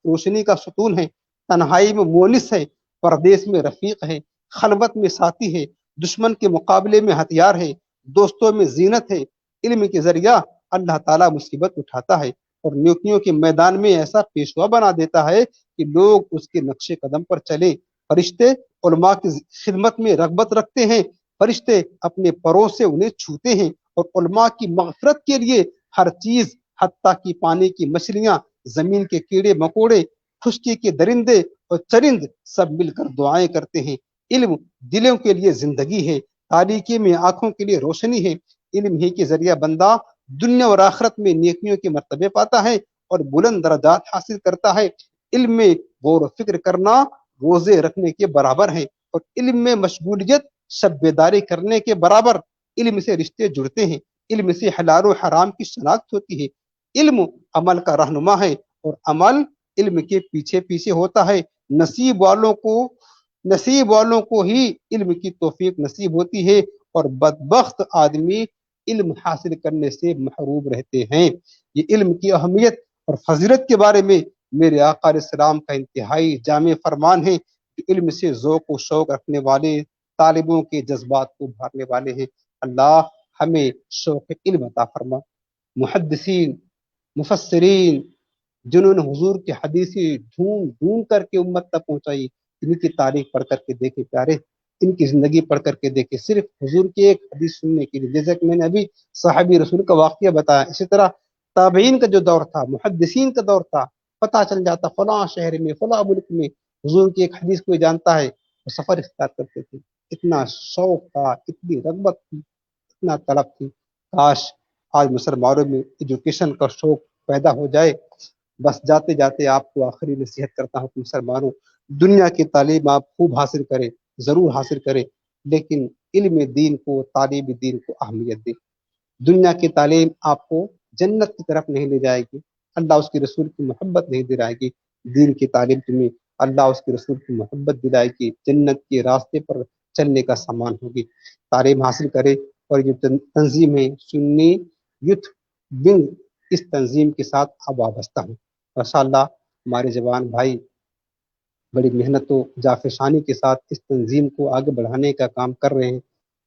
Speaker 1: روشنی کا ستون ہے، تنہائی میں مونس ہے، پردیس میں رفیق ہے، خلوت میں ساتھی ہے، دشمن کے مقابلے میں ہتھیار ہے، دوستوں میں زینت ہے۔ علم کے ذریعہ اللہ تعالیٰ مصیبت اٹھاتا ہے اور نیکیوں کے میدان میں ایسا پیشوا بنا دیتا ہے کہ لوگ اس کے نقش قدم پر چلیں۔ فرشتے علماء کی خدمت میں رغبت رکھتے ہیں، فرشتے اپنے پروں سے انہیں چھوتے ہیں اور علماء کی مغفرت کے لیے ہر چیز حتیٰ کی پانی کی مچھلیاں، زمین کے کیڑے مکوڑے، خشکی کے درندے اور چرند سب مل کر دعائیں کرتے ہیں۔ علم دلوں کے لیے زندگی ہے، تاریکی میں آنکھوں کے لیے روشنی ہے۔ علم ہی کے ذریعہ بندہ دنیا اور آخرت میں نیکیوں کے مرتبے پاتا ہے اور بلند درجات حاصل کرتا ہے۔ علم میں غور و فکر کرنا روزے رکھنے کے برابر ہے اور علم میں مشغولیت شب بیداری کرنے کے برابر۔ علم سے رشتے جڑتے ہیں، علم سے حلال و حرام کی شناخت ہوتی ہے۔ علم عمل کا رہنما ہے اور عمل علم کے پیچھے پیچھے ہوتا ہے۔ نصیب والوں کو نصیب والوں کو ہی علم کی توفیق نصیب ہوتی ہے اور بدبخت آدمی علم حاصل کرنے سے محروم رہتے ہیں۔ یہ علم کی اہمیت اور فضیلت کے بارے میں میرے آقا علیہ السلام کا انتہائی جامع فرمان ہے کہ علم سے ذوق و شوق رکھنے والے طالبوں کے جذبات کو بھرنے والے ہیں۔ اللہ ہمیں شوق علم عطا فرما۔ محدثین، مفسرین، جنہوں نے حضور کی حدیثیں ڈھونڈ ڈھونڈ کر کے امت تک پہنچائی، ان کی تاریخ پڑھ کر کے دیکھے پیارے، ان کی زندگی پڑھ کر کے دیکھے، صرف حضور کی ایک حدیث سننے کے لیے، جیسا کہ میں نے ابھی صحابی رسول کا واقعہ بتایا، اسی طرح تابعین کا جو دور تھا، محدثین کا دور تھا، پتہ چل جاتا فلاں شہر میں فلاں ملک میں حضور کی ایک حدیث کوئی جانتا ہے، وہ سفر اختیار کرتے تھے۔ اتنا شوق تھا، اتنی رغبت تھی، اتنا طلب تھی۔ کاش آج مسلمانوں میں ایجوکیشن کا شوق پیدا ہو جائے۔ بس جاتے جاتے آپ کو آخری نصیحت کرتا ہوں کہ مسلمانوں، دنیا کی تعلیم آپ خوب حاصل کریں، ضرور حاصل کریں، لیکن علم دین کو، تعلیم دین کو اہمیت دیں۔ دنیا کی تعلیم آپ کو جنت کی طرف نہیں لے جائے گی، اللہ اس کے رسول کی محبت نہیں دلائے گی۔ دین کی تعلیم تمہیں اللہ اس کے رسول کی محبت دلائے گی، جنت کے راستے پر چلنے کا سامان ہوگی۔ تعلیم حاصل کرے، اور یہ تنظیم ہے سنی یوتھ ونگ، اس تنظیم کے ساتھ اب وابستہ ہوں۔ ماشاءاللہ ہمارے جوان بھائی بڑی محنت و جافشانی کے ساتھ اس تنظیم کو آگے بڑھانے کا کام کر رہے ہیں۔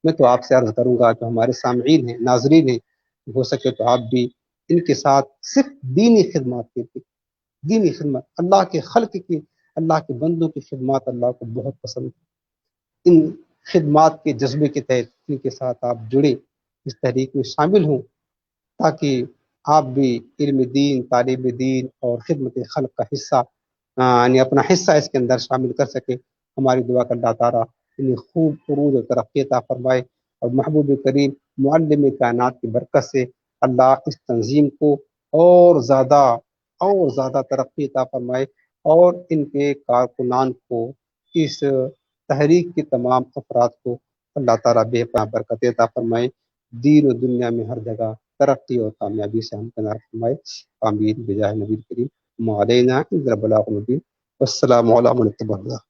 Speaker 1: میں تو آپ سے عرض کروں گا کہ ہمارے سامعین ہیں، ناظرین ہیں، ہو سکے تو آپ بھی ان کے ساتھ صرف دینی خدمات کے لیے، دینی خدمت، اللہ کے خلق کی، اللہ کے بندوں کی خدمات اللہ کو بہت پسند ہے۔ ان خدمات کے جذبے کے تحت ان کے ساتھ آپ جڑے، اس تحریک میں شامل ہوں، تاکہ آپ بھی علم دین، تعلیم دین اور خدمت خلق کا حصہ، یعنی اپنا حصہ اس کے اندر شامل کر سکے۔ ہماری دعا کا اللہ تعالیٰ انہیں خوب عروج و ترقی عطا فرمائے، اور محبوب کریم معلم کائنات کی برکت سے اللہ اس تنظیم کو اور زیادہ ترقی عطا فرمائے، اور ان کے کارکنان کو، اس تحریک کے تمام افراد کو اللہ تعالیٰ بے پناہ برکت عطا فرمائے، دین و دنیا میں ہر جگہ ترقی اور کامیابی سے ہمکنار فرمائے۔ آمین بجاہ نبی کریم، وعلینا اذ بلاغ مبین۔ والسلام علیکم ورحمۃ اللہ۔